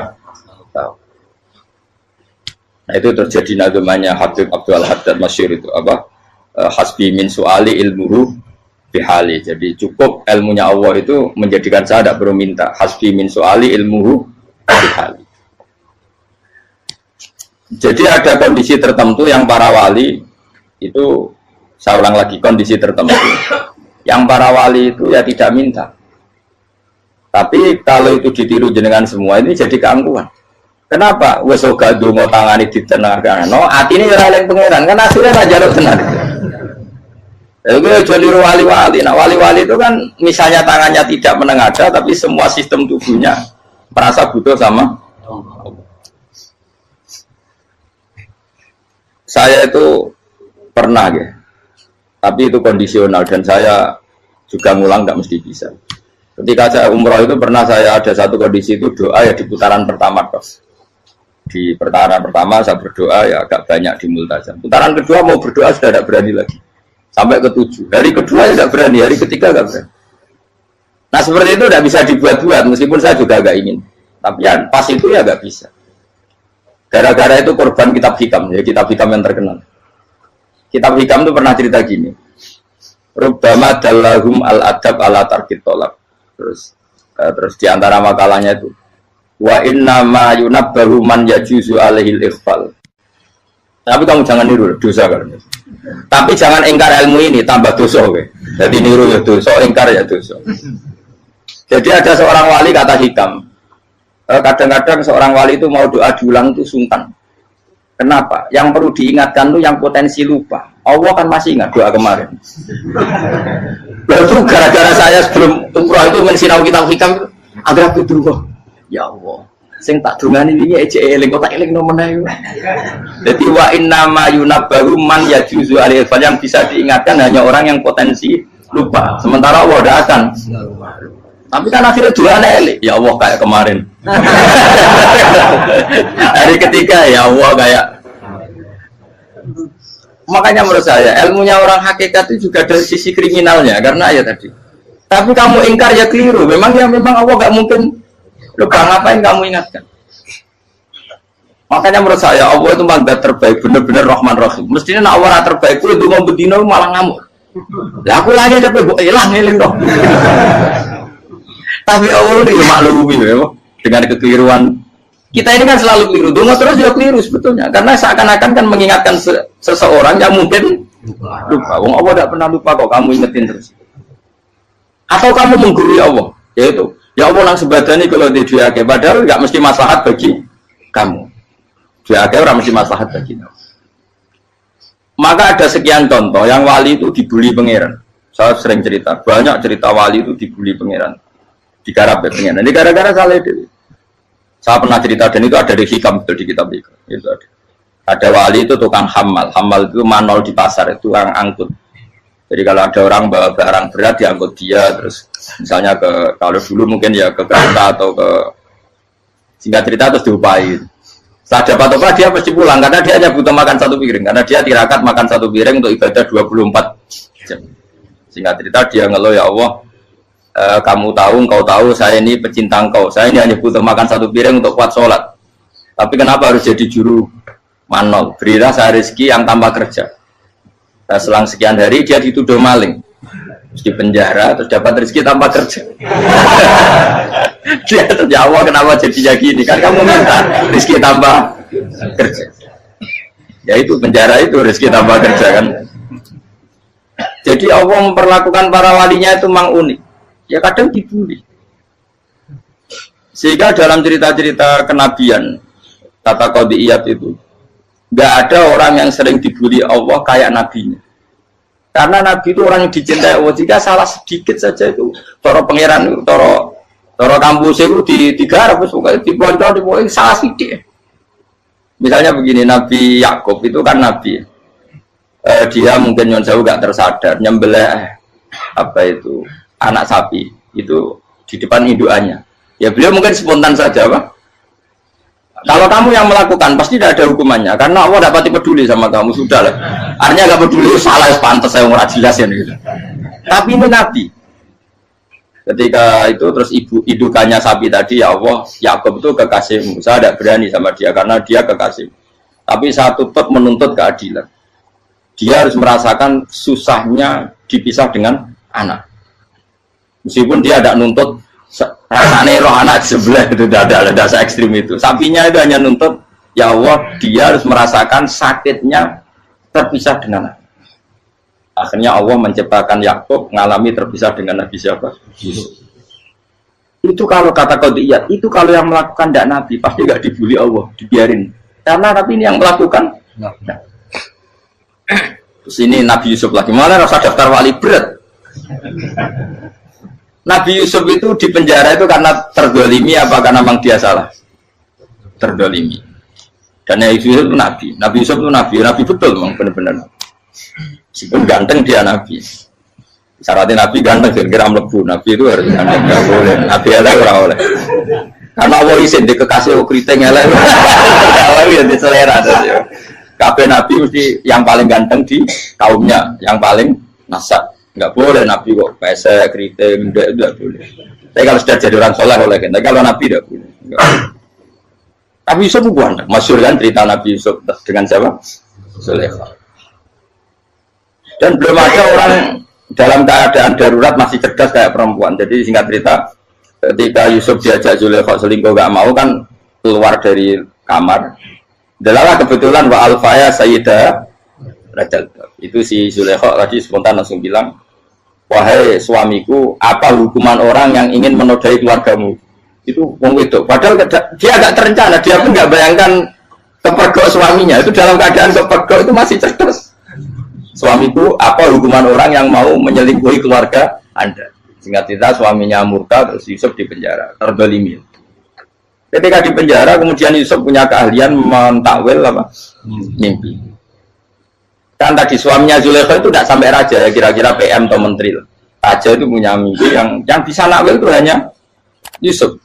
Speaker 2: tahu. Nah itu terjadi nazamanya Habib Abdul Haddad masyhur itu apa? Hasbi min su'ali ilmuhu bihali. Jadi cukup ilmunya Allah itu menjadikan saya tidak perlu minta. Hasbi min su'ali ilmuhu bihali. Jadi ada kondisi tertentu yang para wali itu, saya ulang lagi, kondisi tertentu yang para wali itu ya tidak minta. Tapi kalau itu ditiru jenengan semua ini jadi keangkuhan. Kenapa? Wes ora ndonga tangane ditenangkan. No, atine ora eling pangeran. Kan asline ora njaluk tenan. Itu jadi wali-wali. Nah, wali-wali itu kan misalnya tangannya tidak menengadah tapi semua sistem tubuhnya merasa butuh sama Allah. Saya itu pernah ya. Tapi itu kondisional dan saya juga ngulang enggak mesti bisa. Ketika saya umroh itu pernah saya ada satu kondisi itu doa ya di putaran pertama kos. Di putaran pertama saya berdoa ya agak banyak di multazam. Putaran kedua mau berdoa sudah tidak berani lagi. Sampai ke-7. Hari kedua ya tidak berani, hari ketiga tidak berani. Nah seperti itu tidak bisa dibuat-buat meskipun saya juga agak ingin. Tapi ya pas itu ya nggak bisa. Gara-gara itu korban kitab hikam, ya kitab hikam yang terkenal. Kitab hikam itu pernah cerita gini. Rubbama dallahum al-adab ala tarkit tolak. Terus di antara makalahnya itu wa inna ma yunabbahu man yajuzu alaihil ikhfal. Tapi kamu jangan niru dosa kan. Tapi jangan ingkar ilmu ini tambah dosa kowe. Jadi niru ya dosa, ingkar ya dosa. Jadi ada seorang wali kata hikam. Kadang-kadang seorang wali itu mau doa diulang itu sungkan. Kenapa? Yang perlu diingatkan itu yang potensi lupa. Allah kan masih ingat doa kemarin. Lalu gara-gara saya sebelum umroh itu mensinau kitab hikam agar aku dulu. Ya Allah, sing tak dungani ini ece eling kok tak eling nomene. Jadi wa inna ma yunabbahu man yajuzu alaihi yang bisa diingatkan hanya orang yang potensi lupa. Sementara Allah tidak akan. Tapi kan akhirnya doa eling. Ya Allah kayak kemarin. Hari ketiga ya Allah kayak. Makanya menurut saya ilmunya orang hakikat itu juga dari sisi kriminalnya karena ya tadi. Tapi kamu ingkar ya keliru. Memang Allah nggak mungkin. Lupa ngapain kamu ingatkan? Makanya menurut saya Allah itu mandat terbaik, benar-benar Rahman Rahim. Mestinya nak Allah terbaik itu mau bedino malah ngamuk. Lah aku lagi tapi mbok ilang eling dong. Tapi Allah itu maklumi ya, dengan kekeliruan. Kita ini kan selalu keliru, donga terus juga keliru sebetulnya. Karena seakan-akan kan mengingatkan seseorang yang mungkin lupa. Wong Allah tidak pernah lupa kok, kamu ingetin terus. Atau kamu menggurui Allah, yaitu ya Allah nang sebadani kalau di duake, padahal nggak mesti maslahat bagi kamu. Duake orang mesti maslahat bagi kamu. Maka ada sekian contoh yang wali itu dibully pangeran. Saya sering cerita, banyak cerita wali itu dibully pangeran, digarap ya pangeran. Ini gara-gara salah itu. Saya pernah cerita dan itu ada di hikam di kitab itu. Itu ada. Ada wali itu tukang hamal, hamal itu manol di pasar itu tukang angkut. Jadi kalau ada orang bawa barang berat diangkut dia, terus misalnya ke kalau dulu mungkin ya ke kereta atau ke singkat cerita terus diupai. Setelah dapat apa dia pasti pulang karena dia hanya butuh makan satu piring karena dia tirakat makan satu piring untuk ibadah 24 jam. Singkat cerita dia ngeluh ya Allah, kamu tahu, engkau tahu saya ini pecinta engkau, saya ini hanya butuh makan satu piring untuk kuat sholat. Tapi kenapa harus jadi juru manol? Berilah saya rezeki yang tanpa kerja. Nah, selang sekian hari dia dituduh maling, terus di penjara, terus dapat rezeki tanpa kerja. Dia terjawab kenapa jadinya gini? Kan kamu minta rezeki tanpa kerja. Ya itu penjara itu rezeki tanpa kerja kan. Jadi Allah memperlakukan para walinya itu memang unik. Ya kadang dibully. Sehingga dalam cerita-cerita kenabian tata qadiyat itu nggak ada orang yang sering dibully Allah kayak nabinya. Karena nabi itu orang yang dicintai Allah. Jika salah sedikit saja itu toro pangeran, toro kampus itu digarap, dibontor, salah sedikit. Misalnya begini, Nabi Yakub itu kan nabi. Dia mungkin nyon jauh nggak tersadar nyembelih apa itu anak sapi itu di depan indukannya. Ya beliau mungkin spontan saja, Pak. Kalau kamu yang melakukan pasti tidak ada hukumannya karena Allah dapat peduli sama kamu sudah lah. Artinya nggak peduli salah pantas saya nggak jelas ya gitu. Tapi ini Nabi. Ketika itu terus indukannya sapi tadi ya Allah Yakub itu kekasihmu. Saya tidak berani sama dia karena dia kekasih. Tapi saya tetap menuntut keadilan. Dia harus merasakan susahnya dipisah dengan anak. Meskipun dia tidak nuntut rasanya roh anak sebelah itu tidak ada ekstrim itu. Sapinya itu hanya nuntut ya Allah dia harus merasakan sakitnya terpisah dengan anak. Akhirnya Allah menciptakan Yakub mengalami terpisah dengan Nabi siapa? Yusuf. Itu kalau kata qadiyat, itu kalau yang melakukan tidak Nabi pasti nggak dibully Allah, dibiarin. Karena Nabi ini yang melakukan. Nah. Terus ini Nabi Yusuf lagi, malah rasa daftar wali berat. Nabi Yusuf itu di penjara itu karena terdolimi apa karena memang dia salah? Terdolimi. Dan Yusuf itu Nabi. Nabi Yusuf itu Nabi betul memang benar-benar. Meskipun ganteng dia Nabi. Syaratnya Nabi ganteng, kira-kira melebu. Nabi itu harus ganteng, nggak boleh. Nabi elek ora oleh. Karena Allah izin di kekasih keriting elek. Allah yang diselera. Kabeh Nabi mesti yang paling ganteng di kaumnya, yang paling nasab. Nggak boleh Nabi kok pesek, keriting, enggak boleh. Tapi kalau sudah jadi orang soleh boleh kan. Tapi kalau Nabi tidak boleh. Nabi Yusuf bukan, masyhur kan cerita Nabi Yusuf dengan siapa? Zulaikha. Dan belum ada orang dalam keadaan darurat masih cerdas kayak perempuan. Jadi singkat cerita, ketika Yusuf diajak Zulaikha selingkuh gak mau kan keluar dari kamar. Delalah kebetulan wa alfaya sayyidah Rajal. Itu si Zulaikha tadi spontan langsung bilang, wahai suamiku, apa hukuman orang yang ingin menodai keluargamu? Itu wong wedok. Padahal dia agak terencana, dia pun nggak bayangkan kepergok suaminya. Itu dalam keadaan kepergok itu masih cerdas. Suamiku, apa hukuman orang yang mau menyelingkuhi keluarga Anda? Singkat cerita suaminya murka, terus Yusuf di penjara, terdolimi. Ketika di penjara, kemudian Yusuf punya keahlian mentakwil apa? Mimpi. Kan tadi suaminya Zulaikha itu tidak sampai raja ya, kira-kira PM atau menteri. Raja itu punya mimpi yang bisa nakwil itu hanya Yusuf.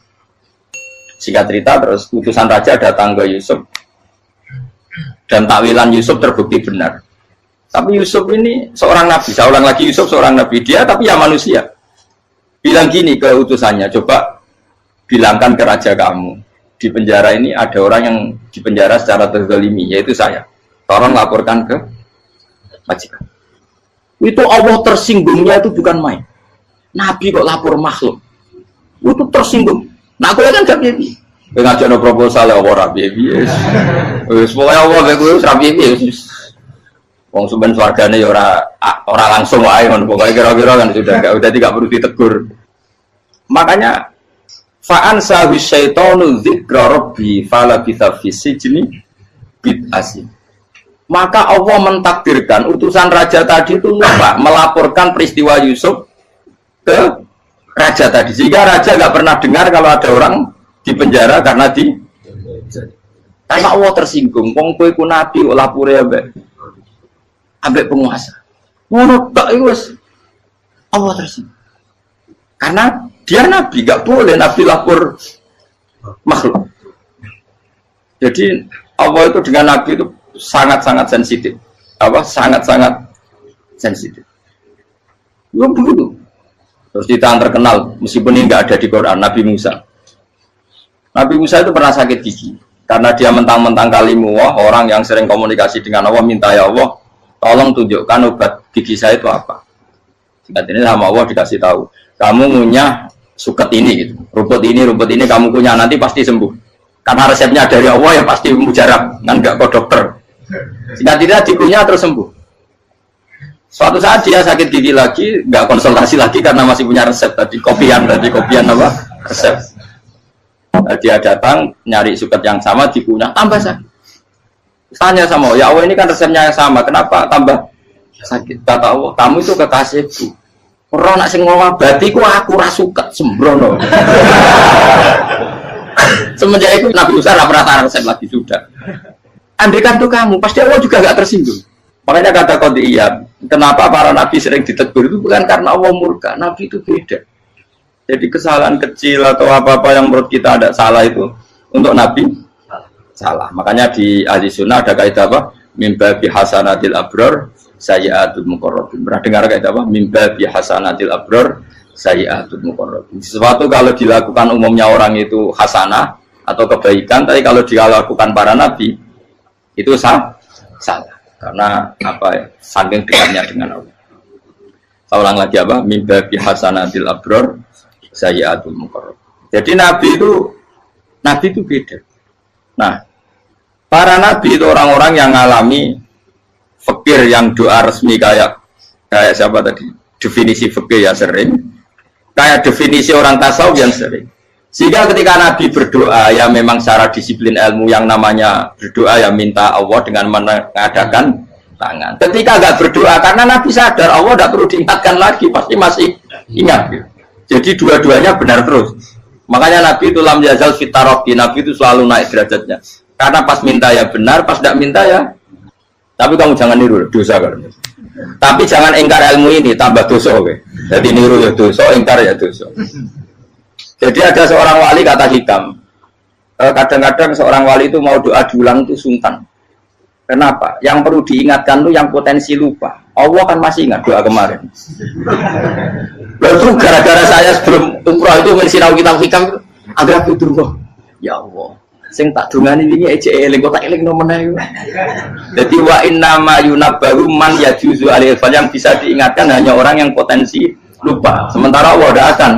Speaker 2: Singkat cerita terus utusan raja datang ke Yusuf dan takwilan Yusuf terbukti benar. Tapi Yusuf ini seorang nabi, saya ulang lagi Yusuf seorang nabi dia tapi ya manusia. Bilang gini ke utusannya, coba bilangkan ke raja kamu di penjara ini ada orang yang di penjara secara terzalimi yaitu saya. Tolong laporkan ke majikan. Itu Allah tersinggungnya itu bukan main. Nabi kok lapor makhluk. Itu tersinggung. Nah, aku kan gak piye. Kowe ngajakno proposal ya ora piye-piye. Wis pokoke Allah kowe wis ra piye-piye wis. Wong sampean swargane ya ora langsung wae ngono pokoke kira-kira kan sudah enggak perlu ditegur. Makanya fa'an sawi syaitanu dzikra rabbi fala bitha fi sijni bid'asi. Maka Allah mentakdirkan utusan raja tadi itu lupa melaporkan peristiwa Yusuf ke raja tadi, sehingga raja nggak pernah dengar kalau ada orang di penjara karena Allah tersinggung. Wong kowe ku nabi kok lapore ambek penguasa. Ngono tok iku wis Allah tersinggung. Karena dia nabi, nggak boleh nabi lapor makhluk. Jadi Allah itu dengan nabi itu sangat-sangat sensitif. Sangat-sangat sensitif. Ya begitu. Terus kita yang terkenal, meskipun ini nggak ada di Quran, Nabi Musa. Nabi Musa itu pernah sakit gigi karena dia mentang-mentang kalimullah, orang yang sering komunikasi dengan Allah, minta ya Allah, tolong tunjukkan obat gigi saya itu apa. Singkat ini sama Allah dikasih tahu, kamu ngunyah suket ini, gitu. rumput ini kamu kunyah nanti pasti sembuh. Karena resepnya dari Allah ya pasti mujarab, kan nggak kok dokter. Singkat ini dikunyah terus sembuh. Suatu saat dia sakit gigi lagi, nggak konsultasi lagi karena masih punya resep tadi kopian apa resep. Nah, dia datang nyari suket yang sama dikunyah tambah sakit. Tanya sama Allah, ya Allah ini kan resepnya yang sama, kenapa tambah sakit? Kata Allah, kamu itu kekasihku. Orang nak sing ngobati ku aku ra suket sembrono. Semenjak itu Nabi Musa pernah resep lagi sudah. Andaikan tuh kamu, pasti Allah juga nggak tersinggung. Makanya kata Qadiyah, kenapa para nabi sering ditegur itu bukan karena Allah murka, nabi itu beda. Jadi kesalahan kecil atau apa-apa yang menurut kita ada salah itu untuk nabi salah. Makanya di ahli sunnah ada kaidah apa? Mimba bi hasanatil abror sayyi'atul muqarrabin. Pernah dengar kaidah apa? Mimba bi hasanatil abror sayyi'atul muqarrabin. Sesuatu kalau dilakukan umumnya orang itu hasanah atau kebaikan, tapi kalau dilakukan para nabi itu salah. Karena apa ya, saking dekatnya dengan Allah. Saya ulang lagi apa? Mimba bi hasanatil abror sayyi'atul muqarrab. Jadi nabi itu beda. Nah, para nabi itu orang-orang yang mengalami fikir yang doa resmi kayak siapa tadi? Definisi fikir ya sering. Kayak definisi orang tasawuf yang sering. Sehingga ketika Nabi berdoa, ya memang secara disiplin ilmu yang namanya berdoa ya minta Allah dengan mengadakan tangan. Ketika nggak berdoa, karena Nabi sadar Allah tidak perlu diingatkan lagi, pasti masih ingat. Jadi dua-duanya benar terus. Makanya Nabi itu lam yazal fitaroki, Nabi itu selalu naik derajatnya. Karena pas minta ya benar, pas tidak minta ya. Tapi kamu jangan niru dosa kan. Tapi jangan ingkar ilmu ini, tambah dosa. Jadi niru ya dosa, ingkar ya dosa. Jadi ada seorang wali kata hikam, kadang-kadang seorang wali itu mau doa diulang itu sungkan. Kenapa? Yang perlu diingatkan tuh yang potensi lupa. Allah kan masih ingat doa kemarin. Lalu gara-gara saya sebelum umrah itu mensinau kitab hikam, agar aku durung. Ya Allah, sing tak dungani ini ejek eling kok tak eling nomene. Jadi wa inna ma yunabbahu man yajuzu alil fal, yang bisa diingatkan hanya orang yang potensi lupa. Sementara Allah tidak akan.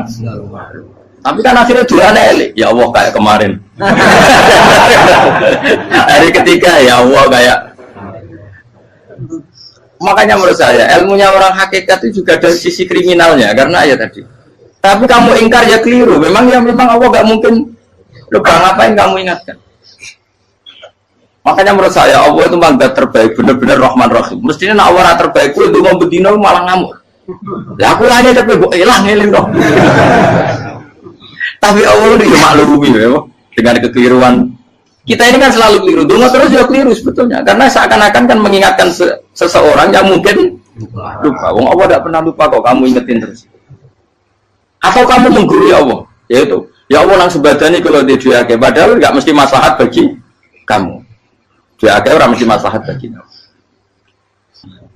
Speaker 2: Tapi kan akhirnya doanya elik, ya Allah kayak kemarin. Hari ketiga ya Allah kayak. Makanya menurut saya ilmunya orang hakikat itu juga dari sisi kriminalnya, karena ya tadi. Tapi kamu ingkar ya keliru. Memang Allah nggak mungkin lupa, ngapain kamu ingatkan. Makanya menurut saya Allah itu mandat terbaik, benar-benar Rahman Rahim. Mestinya nak Allah terbaik itu mau bedino malah ngamuk. Ya aku hanya tapi gue hilang dong. Tapi Allah itu maklumi ya, dengan kekeliruan. Kita ini kan selalu keliru, dungo terus ya keliru sebetulnya. Karena seakan-akan kan mengingatkan seseorang yang mungkin lupa. Wong Allah tidak pernah lupa kok, kamu ingetin terus. Atau kamu menggurui Allah, yaitu ya Allah langsung badani kalau dia diake, padahal nggak mesti maslahat bagi kamu. Diake orang mesti maslahat bagi kamu.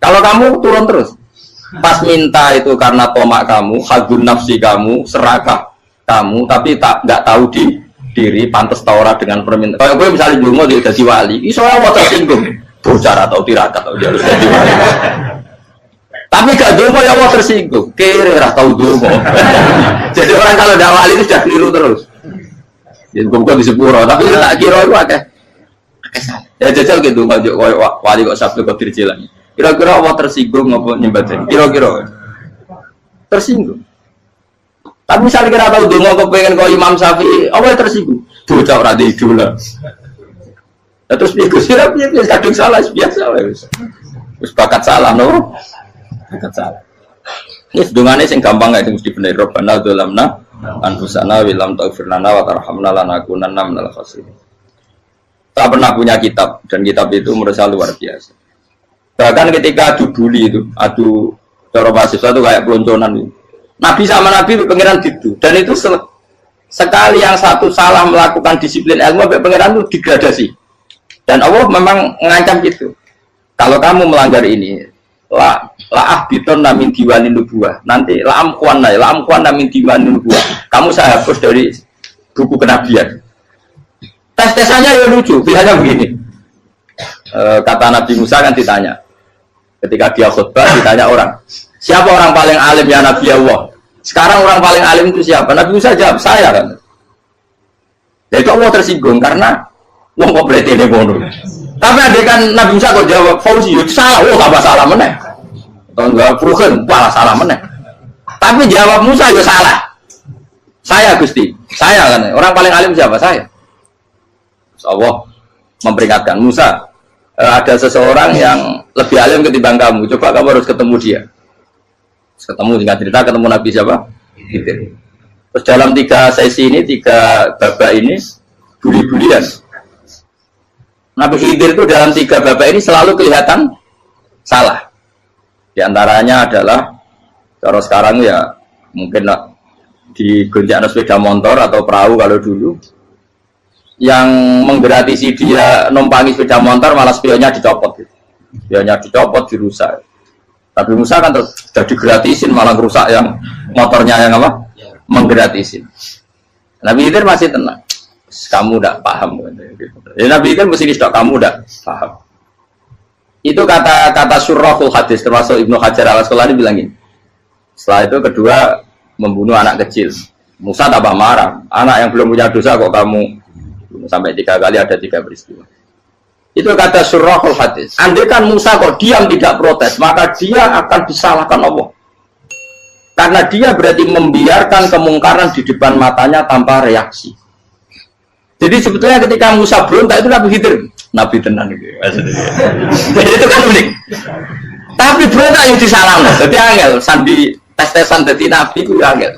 Speaker 2: Kalau kamu turun terus, pas minta itu karena tomak kamu, hadun nafsi kamu, serakah kamu, tapi nggak tahu diri pantas taura dengan permintaan. Kalau gue misalnya dulu mau jadi wali, iso Allah tersinggung, bocor atau tirakat atau dia harus jadi wali. Tapi gak dongo ya Allah tersinggung. Kira ora tau dongo. Jadi orang kalau tidak wali itu sudah keliru terus. Jadi kok di sepuro, tapi tak kira itu akeh. Ya jajal gitu maju wali kok sabtu kok dirjilan. Kira-kira Allah tersinggung ngapa nyembah? Kira-kira tersinggung. Tapi misalnya kira tahu dongo kepengen kok Imam Syafi'i, Allah tersinggung. Bocah ora di idola. Ya terus piye Gus? Ya piye kadung salah biasa wis. Wis bakat salah no. Bakat salah. Wis dongane sing gampang gak mesti bener. Rabbana dzalamna anfusana wa lam taghfir lana wa tarhamna lanakunanna minal khasirin. Tak pernah punya kitab dan kitab itu menurut saya luar biasa. Bahkan ketika adu bully itu, adu cara mahasiswa itu kayak pelonconan itu. Nabi sama Nabi pengiran gitu dan itu sekali yang satu salah melakukan disiplin ilmu sampai pengiran itu degradasi. Dan Allah memang mengancam gitu. Kalau kamu melanggar ini, la ahbiton namin diwani nubuah. Nanti la amkuan namin diwani nubuah. Kamu saya hapus dari buku kenabian. Tes-tesannya ya lucu, pilihannya begini. Kata Nabi Musa kan ditanya. Ketika dia khutbah ditanya orang, siapa orang paling alim ya Nabi Allah? Sekarang orang paling alim itu siapa? Nabi Musa jawab, saya kan. Ya itu Allah tersinggung karena wong kok berarti ini bodoh. Tapi ada kan Nabi Musa kok jawab Fauzi, itu salah, tambah salah meneh. Atau enggak Furugen, malah salah meneh. Tapi jawab Musa ya salah. Saya Gusti, saya kan. Orang paling alim siapa? Saya. Allah memperingatkan Musa, ada seseorang yang lebih alim ketimbang kamu. Coba kamu harus ketemu dia. Ketemu dengan cerita ketemu Nabi siapa? Khidir. Terus dalam 3 sesi ini, 3 babak ini buli-bulian. Nabi Khidir itu dalam 3 babak ini selalu kelihatan salah. Di antaranya adalah cara sekarang ya mungkin di gonjak sepeda motor atau perahu kalau dulu yang menggratisi dia numpangi sepeda motor malah spionnya dicopot gitu. Spionnya dicopot, dirusak. Tapi Musa kan sudah digratisin malah rusak yang motornya yang apa? Menggratisin. Nabi Khidir masih tenang. Kamu tidak paham. Ya, Nabi Khidir mesti distok kamu tidak paham. Itu kata surahul hadis termasuk Ibnu Hajar al-Asqalani bilang gini. Setelah itu kedua membunuh anak kecil. Musa tambah marah. Anak yang belum punya dosa kok kamu sampai 3 kali ada 3 peristiwa. Itu kata surahul hadis. Andai kan Musa kok diam tidak protes, maka dia akan disalahkan Allah. Karena dia berarti membiarkan kemungkaran di depan matanya tanpa reaksi. Jadi sebetulnya ketika Musa berontak itu Nabi Khidir, Nabi tenang gitu. Jadi itu kan unik. Tapi berontak yang disalahkan. Jadi angel, sandi tes-tesan jadi Nabi itu angel.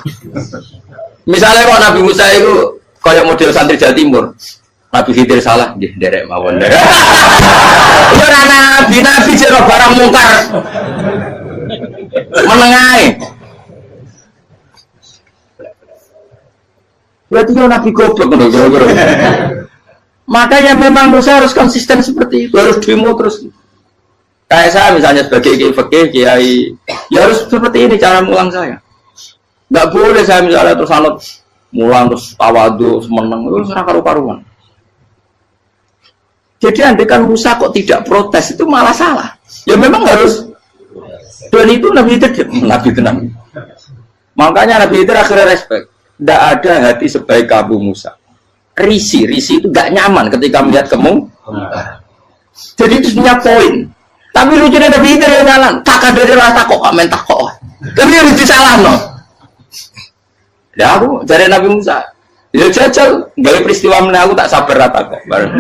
Speaker 2: Misalnya kalau Nabi Musa itu kayak model santri Jawa Timur, Nabi Khidir salah, derek mawon. Ya nabi jero barang mungkar. Menengae. Berarti ya Nabi goblok kira-kira. Makanya memang Musa harus konsisten seperti itu, harus demo terus. Kayak saya misalnya sebagai kiai, ya harus seperti ini cara mulang saya. Nggak boleh saya misalnya terus anut mulang terus tawadu semeneng terus ora karu-karuan. Jadi andaikan Musa kok tidak protes itu malah salah. Ya memang harus. Dan itu Nabi Khidir, Nabi tenang. Makanya Nabi Khidir akhirnya respect. Tidak ada hati sebaik kamu Musa. Risi itu gak nyaman ketika melihat kamu. Jadi itu punya poin. Tapi lucunya Nabi Khidir yang jalan. Tak ada rasa kok mentah kok. Tapi harus disalah no. Ya aku dari Nabi Musa. Ya jajal, gaya peristiwa meneh aku tak sabar rata kok. Bareng.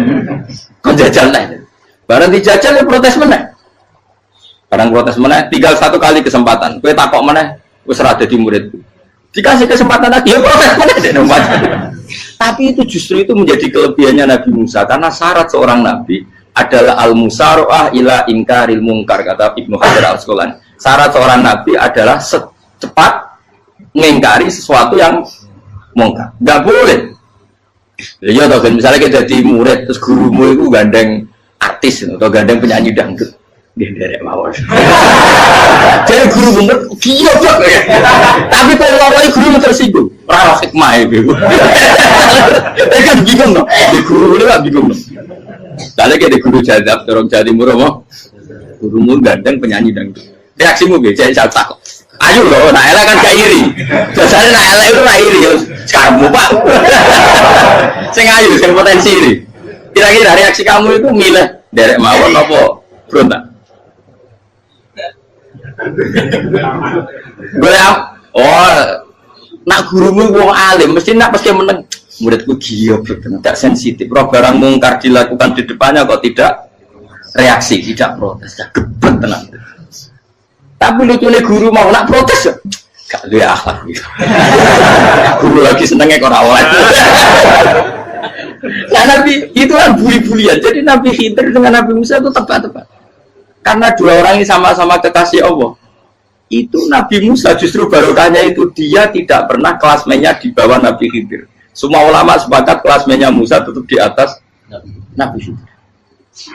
Speaker 2: Kok jajal nih. Bareng dijajal ya protes meneh. Barang protes meneh, tinggal 1 kali kesempatan. Kowe takok meneh, wis ora dadi muridku. Dikasih kesempatan lagi, ya protes meneh dek nomor. Tapi itu justru itu menjadi kelebihannya Nabi Musa karena syarat seorang nabi adalah al-musara'ah ila inkaril munkar kata Ibnu Hajar al-Asqalani. Syarat seorang nabi adalah secepat mengingkari sesuatu yang mungkar. Enggak boleh. Ya toh misalnya kita jadi murid terus gurumu itu gandeng artis atau gandeng penyanyi dangdut. Dia derek mawon. Jadi guru bener gila kok. Tapi kalau orang guru tersinggung, ora hikmah itu. Kan bingung no. Di guru itu kan bingung no. Kalau kayak di guru jadab, orang Jawa Timur apa? Gurumu gandeng penyanyi dangdut. Reaksimu piye? Jadi saya takut. Ayo loh, nak elek kan gak iri. Biasanya nak elek itu nak iri. Kamu Pak. Sing ayu, sing potensi iri. Kira-kira reaksi kamu itu milih derek mawon apa berontak? Nak gurumu wong alim, mesti nak pasti meneng. Muridku giyo, tidak sensitif. Roh barang mungkar dilakukan di depannya kok tidak reaksi, tidak protes, tidak gebet tenang. Tapi lucunya guru mau nak protes, gak ada akhlak. Guru lagi senengnya kok rawat. Nah Nabi itu kan buli-bulian. Jadi Nabi Khidir dengan Nabi Musa itu tepat-tepat. Karena dua orang ini sama-sama kekasih Allah. Itu Nabi Musa justru barokahnya itu dia tidak pernah kelasmennya di bawah Nabi Khidir. Semua ulama sepakat kelasmennya Musa tetap di atas Nabi Khidir.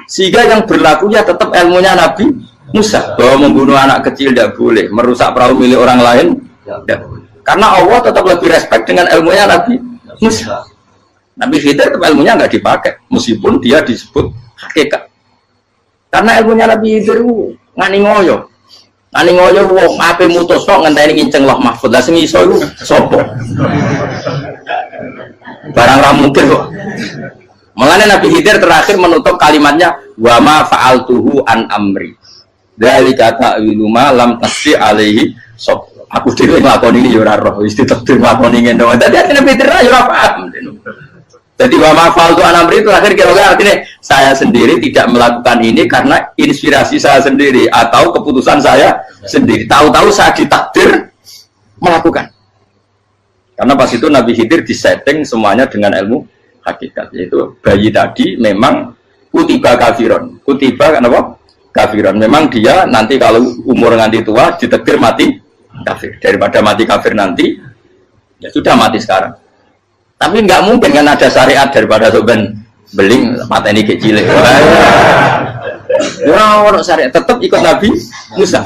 Speaker 2: Sehingga yang berlakunya tetap ilmunya Nabi Musa, bahwa membunuh anak kecil tidak boleh, merusak perahu milik orang lain tidak boleh. Karena Allah tetap lebih respect dengan ilmunya Nabi Musa. Nabi Khidir tetap ilmunya nggak dipakai, meskipun dia disebut hakikat. Karena ilmunya Nabi Khidir ngani ngoyo, wong ape mutus kok ngenteni kinceng loh mahfud. Lah sing iso iku sapa? Barang ra mungkin kok. Makanya Nabi Khidir terakhir menutup kalimatnya wa ma fa'altuhu an amri. Dzalika ta'wilu ma lam tasdi alaihi sob. Aku dhewe nglakoni iki ya ora roh, wis ditakdir nglakoni ngene. Dadi Nabi Khidir ya ora paham. Jadi wa ma fa'altu an amri itu akhir kira-kira artinya saya sendiri tidak melakukan ini karena inspirasi saya sendiri atau keputusan saya sendiri. Tahu-tahu saya ditakdir melakukan. Karena pas itu Nabi Khidir disetting semuanya dengan ilmu hakikat, yaitu bayi tadi memang kutiba kafiron, kutiba kenapa? Kafiron. Memang dia nanti kalau umur nganti tua ditakdir mati kafir. Daripada mati kafir nanti, ya sudah mati sekarang. Tapi nggak mungkin kan ada syariat daripada soben beling mateni kecil. Orang syariat tetap ikut Nabi Musa.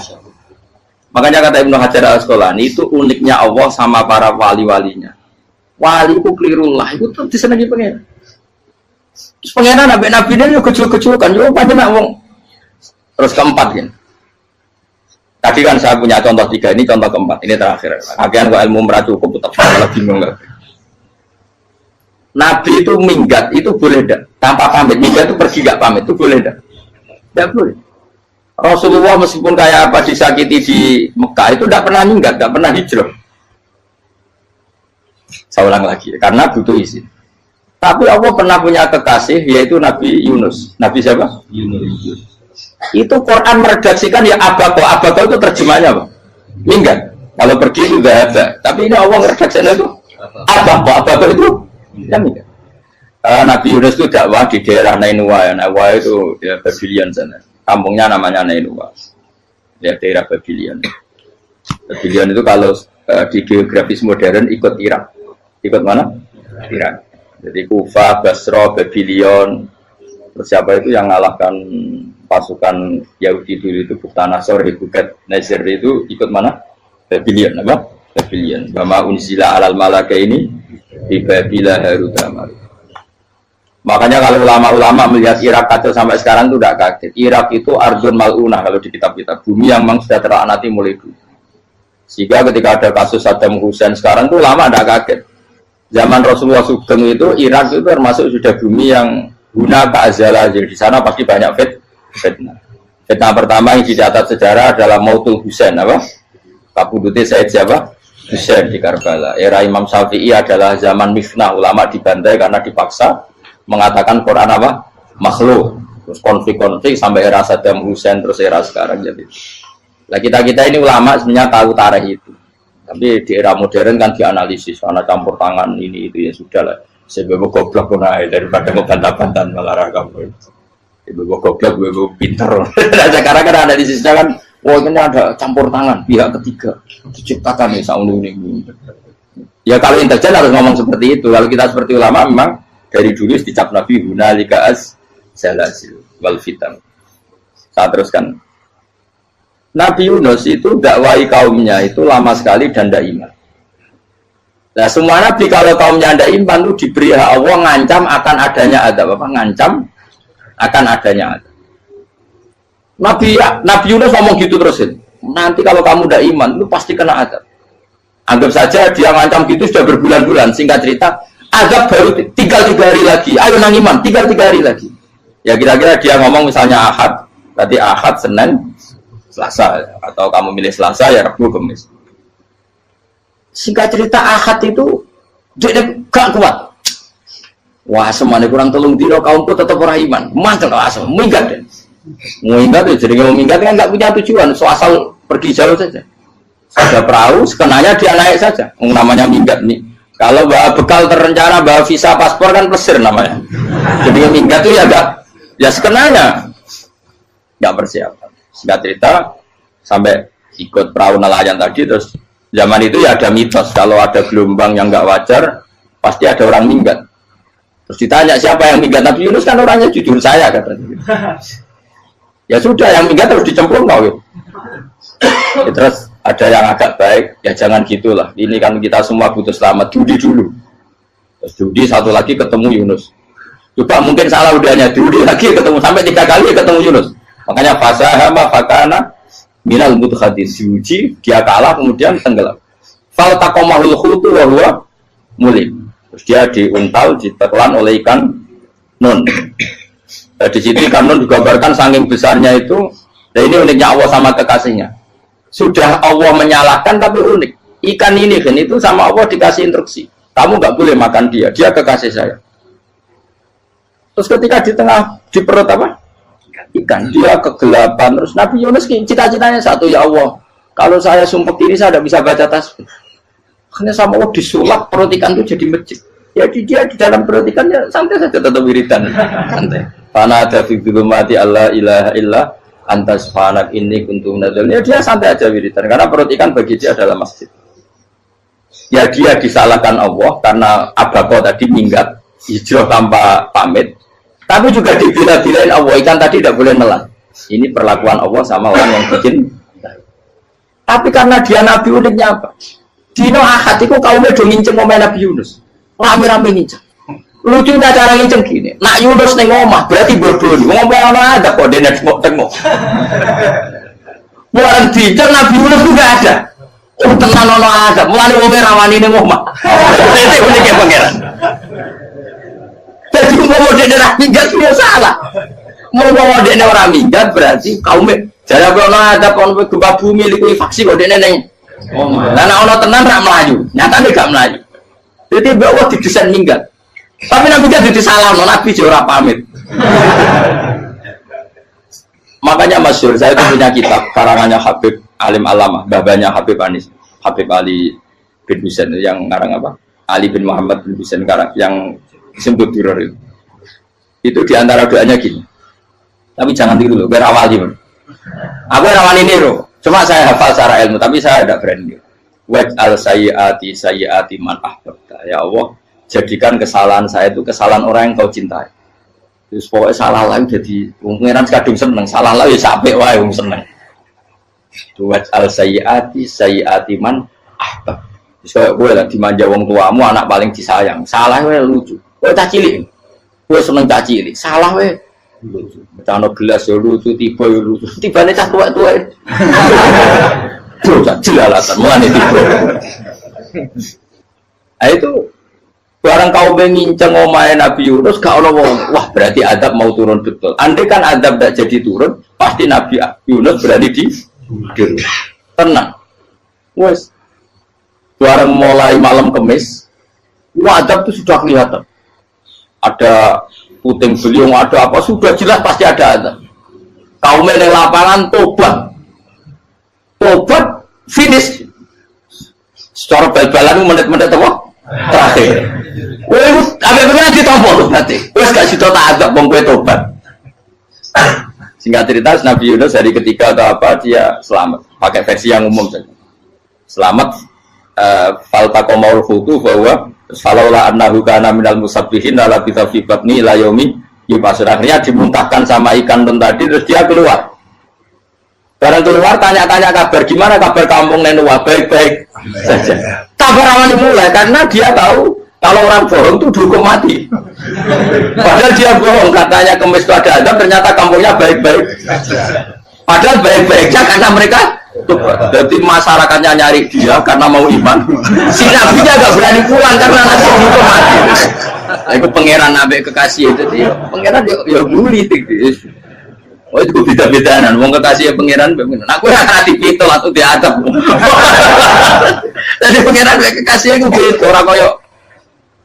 Speaker 2: Makanya kata Ibnu Hajar Al-Asqalani itu uniknya Allah sama para wali-walinya. Wali itu kelirullah, itu tetap disenangi pengen. Terus pengenan nabi ini kecil-kecil kan, yo pada nak wong. Terus keempat kan. Tadi kan saya punya contoh 3, ini contoh keempat, ini terakhir. Akhirnya kok ilmu merah cukup, tetap salah bingung nggak? Nabi itu minggat itu boleh tidak? Tanpa pamit, minggat itu pergi nggak pamit itu boleh tidak? Tidak boleh. Rasulullah meskipun kayak apa disakiti di Mekah itu tidak pernah minggat, tidak pernah hijrah. Saya ulang lagi, karena butuh izin. Tapi Allah pernah punya kekasih, yaitu Nabi Yunus. Nabi siapa? Yunus. Itu Quran meredaksikan ya abako itu terjemahnya apa? Minggat. Kalau pergi itu tidak ada. Tapi ini Allah meredaksikan itu abako itu ya minggat. Nabi Yunus itu dakwah di daerah Nainua. Nainua itu ya Babylon sana. Kampungnya namanya Nainua. Ya daerah Babylon. Babylon itu kalau di geografis modern ikut Irak. Ikut mana? Irak. Jadi Kufa, Basra, Babylon. Terus siapa itu yang ngalahkan pasukan Yahudi dulu itu Buktanasor, Hebukat, Nasir itu ikut mana? Babylon, apa? Babylon. Bama unzila alal malaka ini di Babila Harutama. Makanya kalau ulama-ulama melihat Irak kacau sampai sekarang itu tidak kaget. Irak itu Ardun Mal'unah kalau di kitab-kitab. Bumi yang memang sudah terlaknati mulai dulu. Sehingga ketika ada kasus Saddam Hussein sekarang itu ulama tidak kaget. Zaman Rasulullah Sugeng itu Irak itu termasuk sudah bumi yang guna keazalah. Jadi di sana pasti banyak fitnah. Fitnah pertama yang dicatat sejarah adalah Mautul Hussein, apa? Kabudutnya Said siapa? Hussein di Karbala. Era Imam Syafi'i adalah zaman Mifnah, ulama dibantai karena dipaksa mengatakan Quran apa? Makhluk. Terus konflik-konflik sampai era Saddam Hussein terus era sekarang jadi. Lah kita ini ulama sebenarnya tahu tarikh itu. Tapi di era modern kan dianalisis karena campur tangan ini itu ya sudah lah. Sebab goblok pun daripada ngebantah-bantahan malah kamu. Ibu goblok, ibu pinter. Sekarang kan analisisnya kan, wah ini ada campur tangan pihak ketiga diciptakan nih saunu ini. Ya kalau intelijen harus ngomong seperti itu. Kalau kita seperti ulama memang dari dulu dicap Nabi hunalika az-zalazil wal fitan. Saya teruskan. Nabi Yunus itu dakwai kaumnya itu lama sekali dan tidak iman. Nah semua nabi kalau kaumnya tidak iman itu diberi hak Allah ngancam akan adanya adab apa? Ngancam akan adanya adab. Nabi Yunus ngomong gitu terusin. nanti kalau kamu udah iman, lu pasti kena azab. Anggap saja dia ngancam gitu sudah berbulan-bulan. Singkat cerita, azab baru tinggal 3 hari lagi. Ayo nang iman, tinggal 3 hari lagi. Ya kira-kira dia ngomong misalnya Ahad, berarti Ahad, Senin, Selasa. Atau kamu milih Selasa, ya Rabu, Kamis. Singkat cerita Ahad itu dia gak kuat. Wah, semuanya kurang tolong dino kaumku tetap orang iman. Mantel asal, minggat deh. Minggat ya, jadi mau minggat kan nggak punya tujuan, so asal pergi jauh saja. Ada perahu, sekenanya dia naik saja. Namanya minggat nih. Kalau bawa bekal terencana, bawa visa, paspor kan plesir namanya. Jadi minggat itu ya enggak, ya sekenanya nggak persiapan. Singkat cerita sampai ikut perahu nelayan tadi, terus zaman itu ya ada mitos kalau ada gelombang yang nggak wajar, pasti ada orang minggat. Terus ditanya siapa yang minggat, Nabi Yunus kan orangnya jujur saya katanya. Ya sudah, yang minggat harus dicemplung kau. Ya, terus ada yang agak baik, ya jangan gitulah. Ini kan kita semua butuh selamat, judi dulu. Terus judi satu lagi ketemu Yunus. Coba mungkin salah udahnya, judi lagi ketemu sampai 3 kali ketemu Yunus. Makanya fasahama fakana minal mudkhadin, diuji, dia kalah kemudian tenggelam. Fal taqamahul khutu wa huwa mulim. Terus dia diuntal, ditelan oleh ikan nun. Di situ ikan nun digambarkan saking besarnya itu. Dan ini uniknya Allah sama kekasihnya. Sudah Allah menyalahkan tapi unik. Ikan ini kan itu sama Allah dikasih instruksi. Kamu nggak boleh makan dia. Dia kekasih saya. Terus ketika di tengah di perut apa? Ikan. Dia kegelapan. Terus Nabi Yunus cita-citanya satu, ya Allah. Kalau saya sumpah diri saya tidak bisa baca tasbih. Hanya sama Allah disulap perut ikan itu jadi masjid. Jadi dia di dalam perut ikan ya santai saja tetap wiridan. Santai. Fana ada fi dzulumati alla ilaha illa anta subhanak inni kuntu minadz zalimin. Ya dia santai aja wiridan karena perut ikan bagi dia adalah masjid. Ya dia disalahkan Allah karena abako tadi minggat hijrah tanpa pamit. Tapi juga dibila-bilain Allah, ikan tadi tidak boleh nelan. Ini perlakuan Allah sama orang yang bikin. Tapi karena dia Nabi uniknya apa? Dino Ahad itu kaumnya udah nginceng ngomong Nabi Yunus. Rame-rame nginceng. Lucunya cara nginceng gini. Nak Yunus nih ngomah, berarti berdua. Ngomong apa ada kok, dia tengok-tengok. Bukan dinceng Nabi Yunus juga ada. Oh tenang ono ada, mulai ngomong rawani nih ngomah. Itu uniknya pangeran. Jadi ngomong dia orang minggat dia salah. Ngomong dia orang minggat berarti kaumnya. Jadi kalau ada kalau gempa bumi liku faksi kok dia neng. Oh, nah ono tenan rak melayu, nyatanya gak melayu. Jadi bahwa didesain minggat. Tapi Nabi kan disalah, Nabi ora pamit. Makanya masyhur, saya itu punya kitab karangannya Habib Alim Alamah, babanya Habib Anis, Habib Ali bin Husain yang ngarang apa? Ali bin Muhammad bin Husain karang yang disebut duror itu. Itu diantara doanya gini. Tapi jangan tiru loh, berawali. Aku rawani niru. Cuma saya hafal secara ilmu, tapi saya tidak berani. Waj'al sayyiati man ahbabta. Ya Allah, jadikan kesalahan saya itu kesalahan orang yang kau cintai. Terus pokoknya salah lain jadi pengiran kadung seneng, salah lain ya sampai wae wong seneng. Waj'al sayyiati man ahbab. Terus kayak gue lah dimanja wong tuamu, anak paling disayang. Salah wae lucu. Kowe cah cilik. Kowe seneng cah cilik. Salah wae Becano gelas ya lucu, tiba ya lucu. Tibane cah tua-tua. Bro, jelalatan mulane tiba. Nah itu barang kau menginceng omahe Nabi Yunus gak ono wong. Wah, berarti adab mau turun betul. Andai kan adab tidak jadi turun, pasti Nabi Yunus berada di tenang. Wes. Barang mulai malam Kamis, adab itu sudah kelihatan. Ada puting beliung, ada apa sudah jelas pasti ada. Kaum yang lapangan tobat finish secara bal-balan menit-menit apa terakhir. Wes apa benar ditompo tuh berarti. Wes gak sido tak ada wong kowe tobat. Singkat cerita Nabi Yunus hari ketiga atau apa dia selamat. Pakai versi yang umum saja. Selamat fal taqamaul khutu bahwa falaula annahu kana minal musabbihin la bi batni ila yaumi yub'atsun. Akhirnya dimuntahkan sama ikan nun tadi terus dia keluar. Barang keluar tanya-tanya kabar gimana kabar kampung Nenua, baik-baik saja. Kabar awal dimulai karena dia tahu kalau orang bohong itu dihukum mati. Padahal dia bohong katanya Kemis itu ada azab, ternyata kampungnya baik-baik. Padahal baik-baiknya karena mereka tobat. Jadi masyarakatnya nyari dia karena mau iman. Si nabinya gak berani pulang karena nanti itu mati. Aku pangeran nabi kekasih itu dia. Pangeran ya guli tinggi. Oh itu beda-bedaan. Wong kekasih pangeran. Aku yang hati pitol atau diadab. Jadi pangeran kekasih aku gitu. Orang koyo.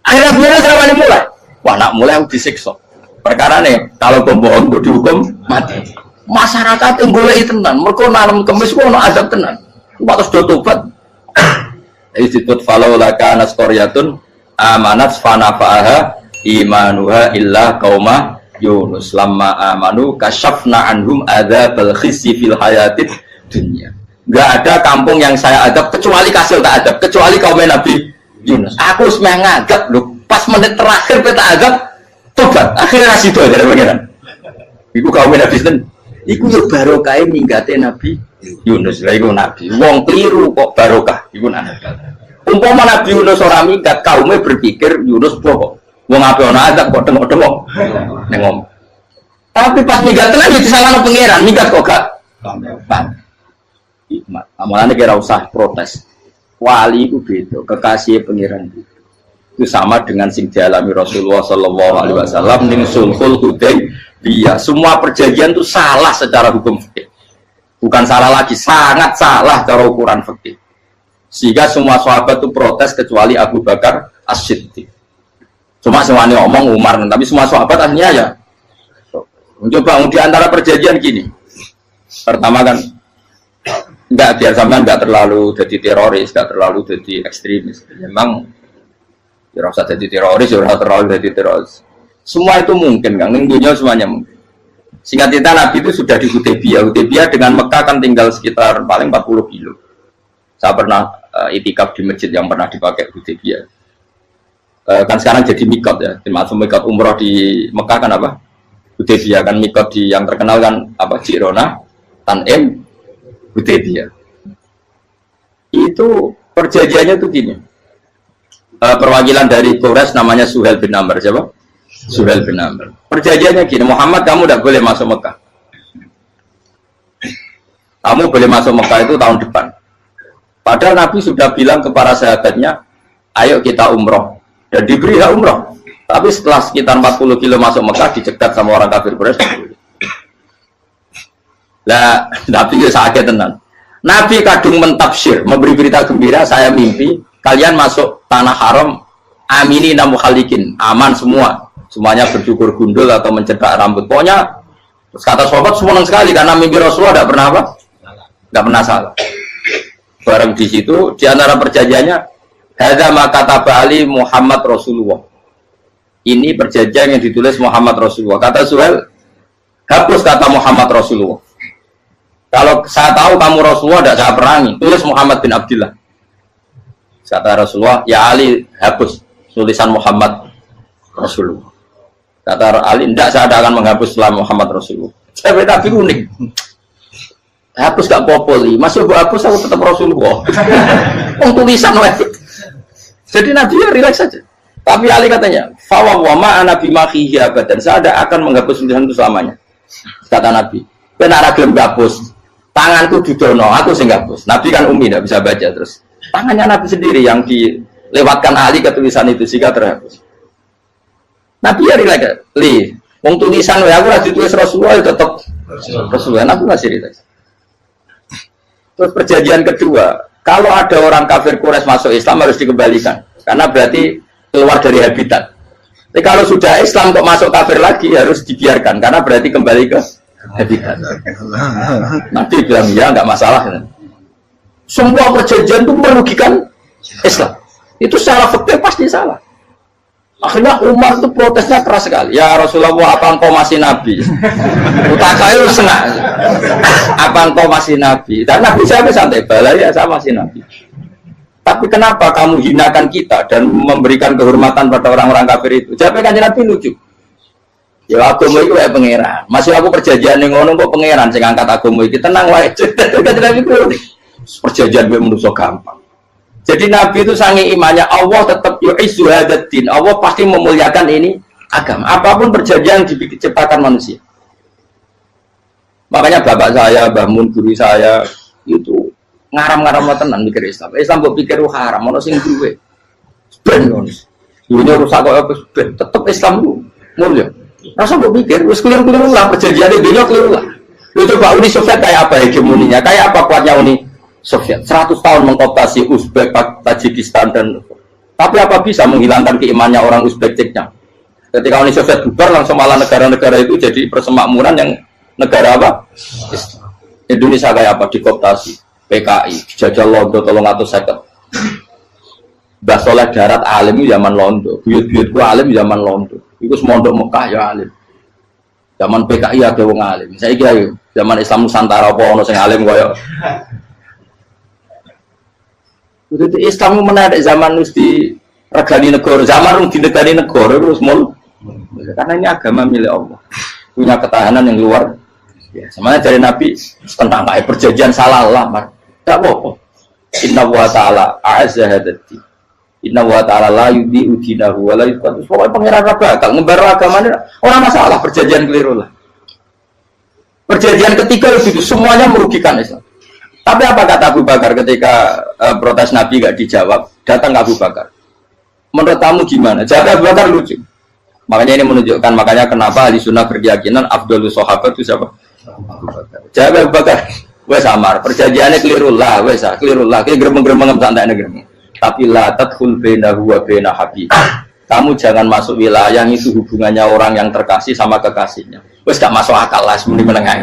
Speaker 2: Akhirnya pangeran sama mulai. Wah nak mulai aku disiksa. Perkara nih kalau pembohong itu dihukum mati. Masyarakat yang boleh tenan. Mereka nalam kemis kok azab tenan. Batas do tobat. Institut falau laka naskoryatun amanat fanafa'aha imanuha illa qauma Yunus lamma amanu kasyafna anhum adzabal khizyi fil hayatid dunya. Enggak ada kampung yang saya adab kecuali kasil tak adab, kecuali kaum Nabi Yunus. Aku semeh ngadab lho, pas menit terakhir peta adab tobat. Akhirnya sido dari pangeran. Iku kaum Nabi sinten? Iku yo barokah minggate Nabi Yunus. Lah iku nabi. Wong kliru kok barokah iku nabi. Umpama Nabi Yunus ora minggat, kaumnya berpikir Yunus bohong. Wong ape ana azab kok tengok-tengok ning ngomong. Tapi pas minggat tenan iki salahno pangeran, minggat kok gak paham. Hikmat. Amalane kira usah protes. Wali itu beda, kekasih pangeran itu sama dengan sing dialami Rasulullah sallallahu alaihi wasallam ning sulhul Hudaybiyah. Semua perjanjian itu salah secara hukum fikih. Bukan salah lagi, sangat salah cara ukuran fikih. Sehingga semua sahabat itu protes kecuali Abu Bakar As-Siddiq. Cuma semuanya ngomong Umar, tapi semua sahabat akhirnya ya mencoba di antara perjanjian gini. Pertama kan enggak biar sampean enggak terlalu jadi teroris, enggak terlalu jadi ekstremis. Memang ya usah jadi teroris, ya terlalu jadi teroris. Semua itu mungkin kan, dunia semuanya mungkin. Singkat cerita Nabi itu sudah di Hudaybiyah. Hudaybiyah dengan Mekah kan tinggal sekitar paling 40 kilo. Saya pernah itikaf di masjid yang pernah dipakai Hudaybiyah. Kan sekarang jadi mikot ya, termasuk mikot umroh di Mekah kan apa? Hudaybiyah kan mikot di yang terkenal kan apa? Jirona, Tanim, Hudaybiyah. Itu perjanjiannya tuh gini. Perwakilan dari Quraisy namanya Suhail bin Amr, siapa? Suhail bin Amr. Perjanjiannya gini, Muhammad kamu tidak boleh masuk Mekah. Kamu boleh masuk Mekah itu tahun depan. Padahal Nabi sudah bilang kepada sahabatnya, ayo kita umroh. Dan diberi hak umroh. Tapi setelah sekitar 40 kilo masuk Mekah, dicegat sama orang kafir Quraisy. Lah, Nabi itu sakit tenan. Nabi kadung mentafsir, memberi berita gembira, saya mimpi kalian masuk tanah haram, aminina mukhalikin, aman semua. Semuanya bercukur gundul atau mencetak rambut. Pokoknya, terus kata sahabat senang sekali karena mimpi Rasulullah tidak pernah apa? Tidak pernah salah. Bareng di situ, di antara perjanjiannya, hadza ma kataba ali Muhammad Rasulullah. Ini perjanjian yang ditulis Muhammad Rasulullah. Kata Suhail, hapus kata Muhammad Rasulullah. Kalau saya tahu kamu Rasulullah tidak saya perangi, tulis Muhammad bin Abdullah. Kata Rasulullah, ya Ali hapus tulisan Muhammad Rasulullah. Kata Ali, tidak saya akan menghapus setelah Muhammad Rasulullah. Saya tapi unik. Hapus gak popoli, masih hapus aku tetap Rasulullah. Tulisan wajib. Jadi Nabi ya relax saja. Tapi Ali katanya, fawwama ana bimakhihi abadan. Saya tidak akan menghapus tulisan itu selamanya. Kata Nabi, benar gelem hapus. Tanganku didono, aku sing hapus. Nabi kan umi tidak bisa baca terus. Tangannya Nabi sendiri yang dilewatkan Ali ke tulisan itu sehingga terhapus. Nabi ya relax. Li, wong tulisan wae aku ora ditulis Rasulullah ya tetap Rasulullah. Nabi masih relax. Terus perjanjian kedua, kalau ada orang kafir Quraisy masuk Islam harus dikembalikan, karena berarti keluar dari habitat. Tapi kalau sudah Islam kok masuk kafir lagi harus dibiarkan, karena berarti kembali ke habitat. Nanti bilang ya nggak masalah. Semua perjanjian itu merugikan Islam. Itu secara fikih pasti salah. Akhirnya Umar itu protesnya keras sekali. Ya Rasulullah, apa engkau masih nabi? Utakail senang. Apa engkau masih nabi? Dan Nabi saya santai balai ya saya masih nabi. Tapi kenapa kamu hinakan kita dan memberikan kehormatan pada orang-orang kafir itu? Jawabnya kan Nabi lucu. Ya agama itu kayak pangeran. Masih aku perjanjian yang ngono kok pangeran sing angkat agama iki tenang wae. Kan Nabi ku perjanjian gue manusia gampang. Jadi Nabi itu sangi imannya Allah tetap yu'izzu hadzal-din. Allah pasti memuliakan ini agama. Apapun perjanjian yang diciptakan manusia. Makanya bapak saya, Mbah Mun, guru saya itu ngaram-ngaram tenan mikir Islam. Islam mbok pikir haram, ono sing duwe. Ben ngono. Dunya rusak kok apa ben tetep Islam ku mulya. Rasa mbok pikir wis keliru-keliru lah perjanjiane dunya keliru lah. Lu coba Uni Soviet kayak apa hegemoninya? Kayak apa kuatnya Uni Soviet? 100 tahun mengkooptasi Uzbek, Tajikistan dan tapi apa bisa menghilangkan keimannya orang Uzbek Ceknya? Ketika Uni Soviet bubar langsung malah negara-negara itu jadi persemakmuran yang negara apa? Indonesia kayak apa? Dikooptasi PKI, dijajah Londo 350. Mbah Soleh Darat alim itu zaman Londo, buyut-buyutku alim zaman Londo. Iku semondok Mekah ya alim. Zaman PKI ada wong alim. Saya kira zaman Islam Nusantara apa ono sing alim koyo. Itu Islam menarik zaman wis di regani negara, zaman di negani negara terus mul. Karena ini agama milik Allah. Punya ketahanan yang luar. Ya, semuanya dari Nabi tentang kayak perjanjian salah lamar. Tak apa-apa. Inna wa ta'ala a'azza hadati. Inna wa ta'ala la yudhi'u dinahu wa la yudhi'u. Pokoknya pengiran bakal ngebaru agamanya orang masalah perjanjian keliru lah. Perjanjian ketiga itu semuanya merugikan Islam. Tapi apa kata Abu Bakar ketika protes Nabi gak dijawab? Datang Abu Bakar. Menurut kamu gimana? Jawab Abu Bakar lucu. Makanya ini menunjukkan makanya kenapa ahli sunnah berkeyakinan Abdul Sahabat itu siapa? Abu Bakar. Jawab Abu Bakar. Wes samar, perjanjiannya keliru lah, wes keliru lah. Kayak geremeng-geremeng santai negeri. Tapi la tadkhul bainahu wa baina habib. Kamu jangan masuk wilayah yang itu hubungannya orang yang terkasih sama kekasihnya. Wes gak masuk akal lah, semuanya menengah.